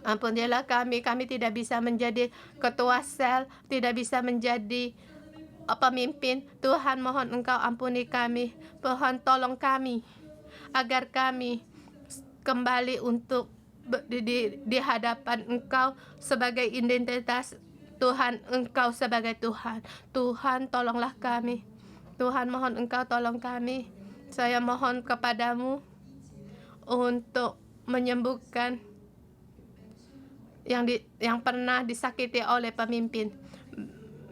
Ampunilah kami tidak bisa menjadi ketua sel, tidak bisa menjadi pemimpin. Tuhan, mohon Engkau ampuni kami. Mohon tolong kami agar kami kembali untuk di hadapan Engkau sebagai identitas Tuhan, Engkau sebagai Tuhan. Tuhan, tolonglah kami. Tuhan, mohon Engkau tolong kami. Saya mohon kepadamu untuk menyembuhkan yang pernah disakiti oleh pemimpin,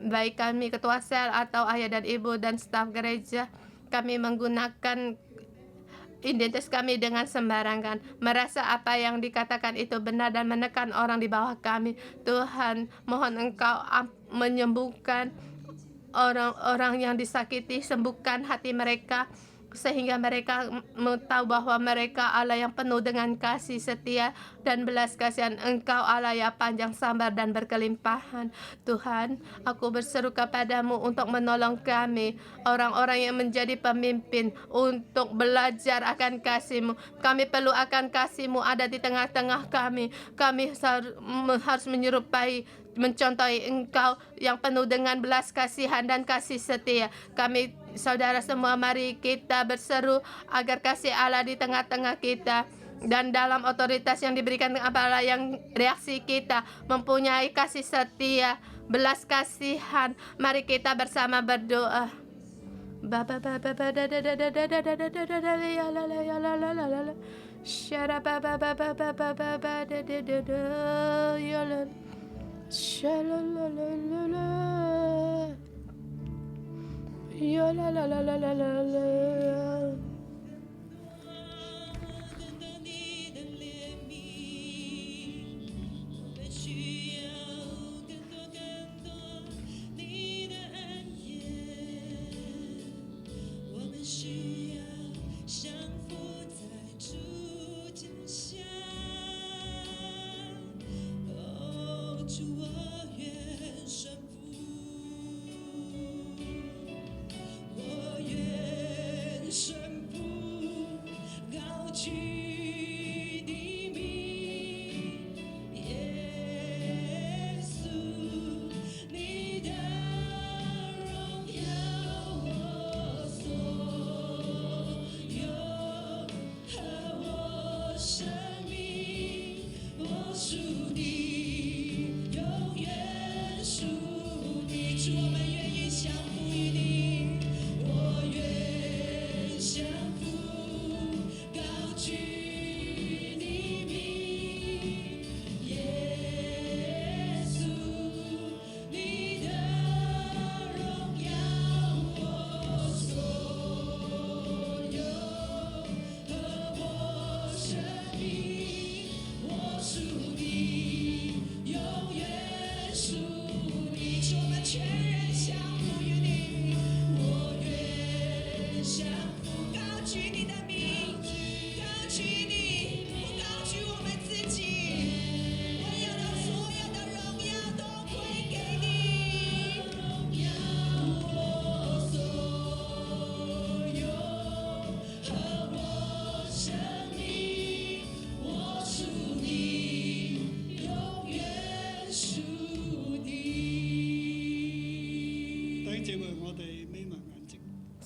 baik kami ketua sel atau ayah dan ibu dan staf gereja. Kami menggunakan identitas kami dengan sembarangan, merasa apa yang dikatakan itu benar dan menekan orang di bawah kami. Tuhan, mohon Engkau menyembuhkan orang-orang yang disakiti, sembuhkan hati mereka sehingga mereka tahu bahwa mereka Allah yang penuh dengan kasih setia dan belas kasihan. Engkau Allah yang panjang sabar dan berkelimpahan. Tuhan, aku berseru kepadamu untuk menolong kami, orang-orang yang menjadi pemimpin, untuk belajar akan kasih-Mu. Kami perlu akan kasih-Mu ada di tengah-tengah kami. Kami harus mencontohi Engkau yang penuh dengan belas kasihan dan kasih setia. Kami, saudara semua, mari kita berseru agar kasih Allah di tengah-tengah kita, dan dalam otoritas yang diberikan kepada yang reaksi kita mempunyai kasih setia, belas kasihan. Mari kita bersama berdoa. Baba baba bada da da da da da da da da da da ya la la ya la la la la la shara baba baba baba baba da da da da ya la shala la la la la ya la la la la la la la.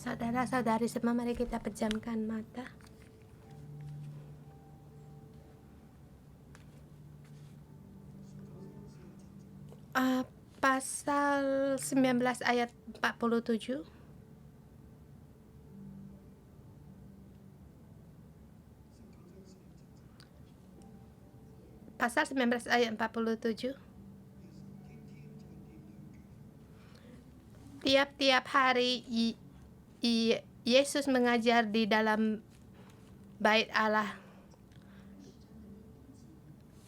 Saudara-saudari semua, mari kita pejamkan mata. Pasal 19 ayat 47. Pasal 19 ayat 47. Tiap-tiap hari Yesus mengajar di dalam bait Allah.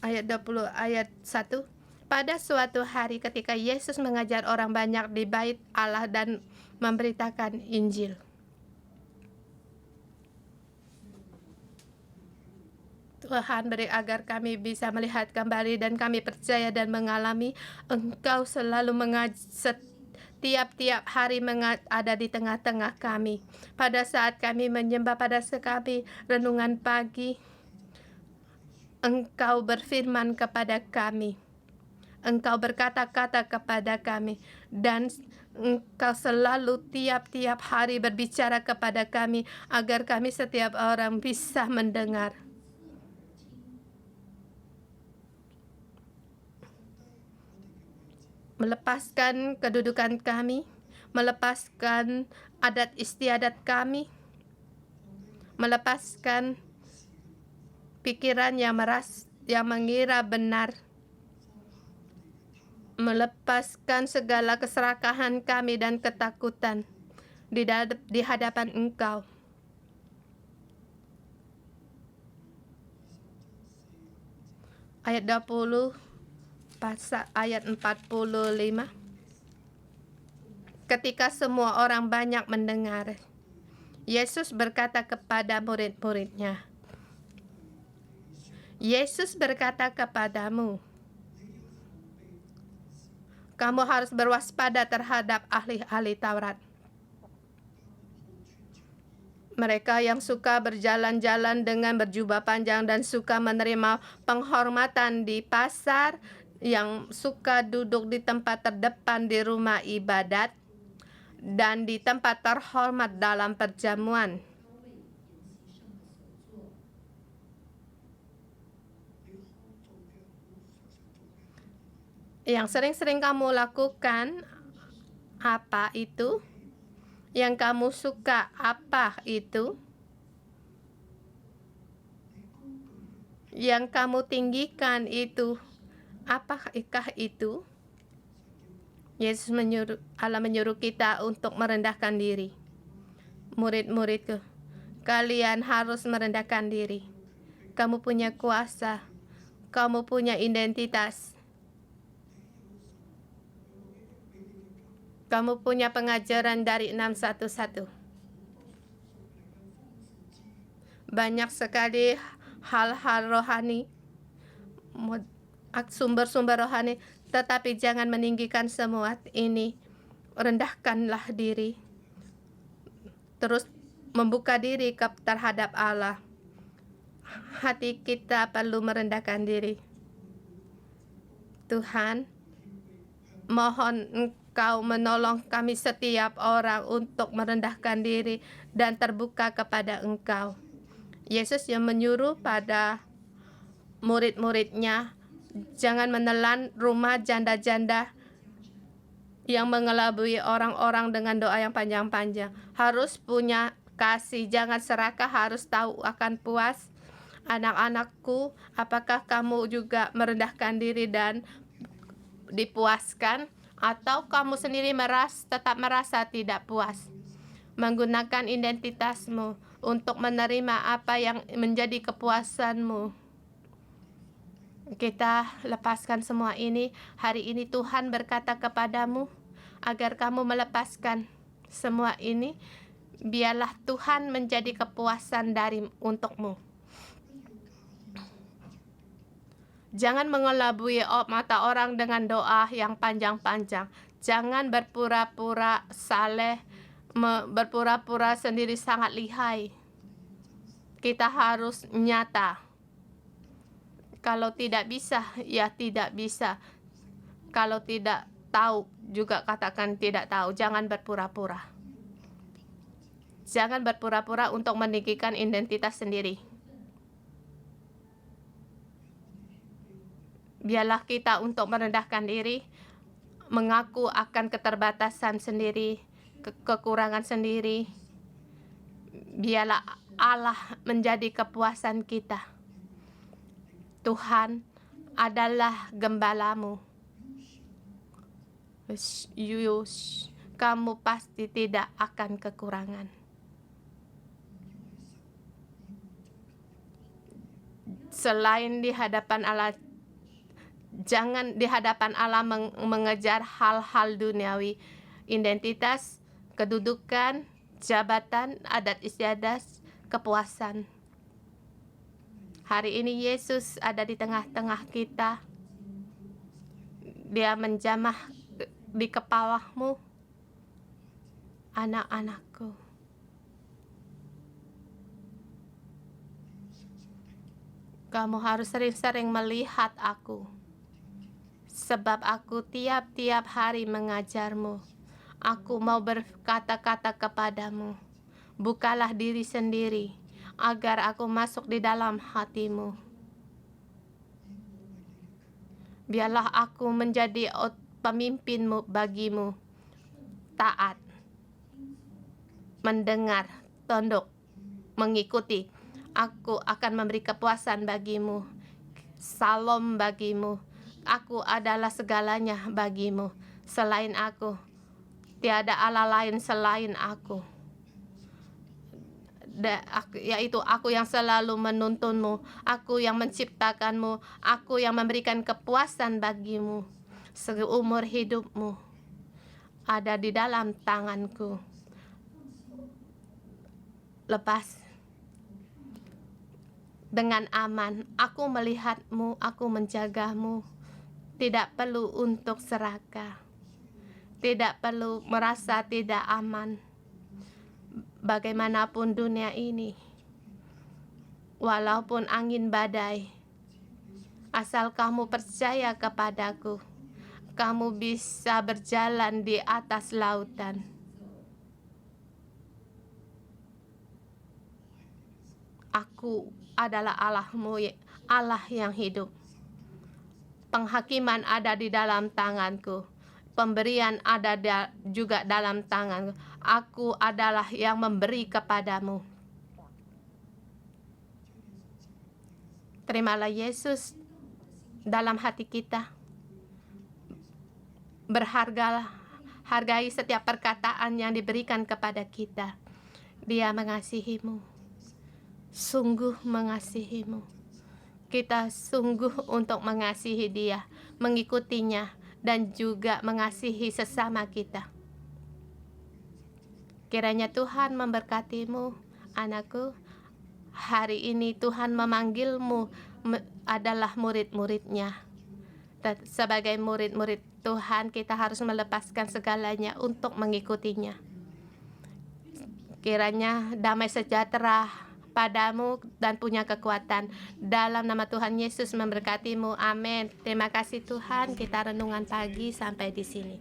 Ayat 20 ayat 1. Pada suatu hari ketika Yesus mengajar orang banyak di bait Allah dan memberitakan Injil. Tuhan beri agar kami bisa melihat kembali dan kami percaya dan mengalami Engkau selalu tiap-tiap hari ada di tengah-tengah kami. Pada saat kami menyembah, pada saat kami renungan pagi, Engkau berfirman kepada kami. Engkau berkata-kata kepada kami. Dan Engkau selalu tiap-tiap hari berbicara kepada kami agar kami setiap orang bisa mendengar. Melepaskan kedudukan kami, melepaskan adat istiadat kami, melepaskan pikiran yang mengira benar, melepaskan segala keserakahan kami dan ketakutan di hadapan Engkau. Ayat 20 pasal ayat 45. Ketika semua orang banyak mendengar, Yesus berkata kepada murid-muridnya, Yesus berkata kepadamu, kamu harus berwaspada terhadap ahli-ahli Taurat. Mereka yang suka berjalan-jalan dengan berjubah panjang dan suka menerima penghormatan di pasar, yang suka duduk di tempat terdepan di rumah ibadat dan di tempat terhormat dalam perjamuan. Yang sering-sering kamu lakukan, apa itu? Yang kamu suka, apa itu? Yang kamu tinggikan itu, apakah itu? Allah menyuruh kita untuk merendahkan diri. Murid-muridku, kalian harus merendahkan diri. Kamu punya kuasa, kamu punya identitas, kamu punya pengajaran dari 611. Banyak sekali hal-hal rohani, sumber-sumber rohani, tetapi jangan meninggikan semua ini. Rendahkanlah diri, terus membuka diri terhadap Allah. Hati kita perlu merendahkan diri. Tuhan, mohon Engkau menolong kami setiap orang untuk merendahkan diri dan terbuka kepada Engkau. Yesus yang menyuruh pada murid-muridnya, jangan menelan rumah janda-janda yang mengelabui orang-orang dengan doa yang panjang-panjang. Harus punya kasih, jangan serakah, harus tahu akan puas. Anak-anakku, apakah kamu juga merendahkan diri dan dipuaskan? Atau kamu sendiri tetap merasa tidak puas? Menggunakan identitasmu untuk menerima apa yang menjadi kepuasanmu. Kita lepaskan semua ini. Hari ini Tuhan berkata kepadamu agar kamu melepaskan semua ini. Biarlah Tuhan menjadi kepuasan untukmu. Jangan mengelabui mata orang dengan doa yang panjang-panjang. Jangan berpura-pura saleh, berpura-pura sendiri sangat lihai. Kita harus nyata. Kalau tidak bisa, ya tidak bisa. Kalau tidak tahu, juga katakan tidak tahu. Jangan berpura-pura. Jangan berpura-pura untuk meninggikan identitas sendiri. Biarlah kita untuk merendahkan diri, mengaku akan keterbatasan sendiri, kekurangan sendiri. Biarlah Allah menjadi kepuasan kita. Tuhan adalah gembalamu. Kamu pasti tidak akan kekurangan. Selain di hadapan Allah, jangan di hadapan Allah mengejar hal-hal duniawi, identitas, kedudukan, jabatan, adat istiadat, kepuasan. Hari ini Yesus ada di tengah-tengah kita. Dia menjamah di kepalamu, anak-anakku. Kamu harus sering-sering melihat aku, sebab aku tiap-tiap hari mengajarmu. Aku mau berkata-kata kepadamu, bukalah diri sendiri, agar aku masuk di dalam hatimu. Biarlah aku menjadi pemimpinmu bagimu, taat, mendengar, tunduk, mengikuti. Aku akan memberi kepuasan bagimu, salom bagimu. Aku adalah segalanya bagimu. Selain aku, tiada Allah lain selain aku. Yaitu aku yang selalu menuntunmu, aku yang menciptakanmu, aku yang memberikan kepuasan bagimu. Seumur hidupmu ada di dalam tanganku. Lepas dengan aman, aku melihatmu, aku menjagamu. Tidak perlu untuk serakah, tidak perlu merasa tidak aman. Bagaimanapun dunia ini, walaupun angin badai, asal kamu percaya kepadaku, kamu bisa berjalan di atas lautan. Aku adalah Allahmu, Allah yang hidup. Penghakiman ada di dalam tanganku. Pemberian ada juga dalam tanganku. Aku adalah yang memberi kepadamu. Terimalah Yesus dalam hati kita. Hargai setiap perkataan yang diberikan kepada kita. Dia mengasihimu, sungguh mengasihimu. Kita sungguh untuk mengasihi Dia, mengikutinya, dan juga mengasihi sesama kita. Kiranya Tuhan memberkatimu, anakku. Hari ini Tuhan memanggilmu adalah murid-muridnya. Dan sebagai murid-murid Tuhan, kita harus melepaskan segalanya untuk mengikutinya. Kiranya damai sejahtera padamu dan punya kekuatan. Dalam nama Tuhan Yesus memberkatimu. Amin. Terima kasih Tuhan. Kita renungan pagi sampai di sini.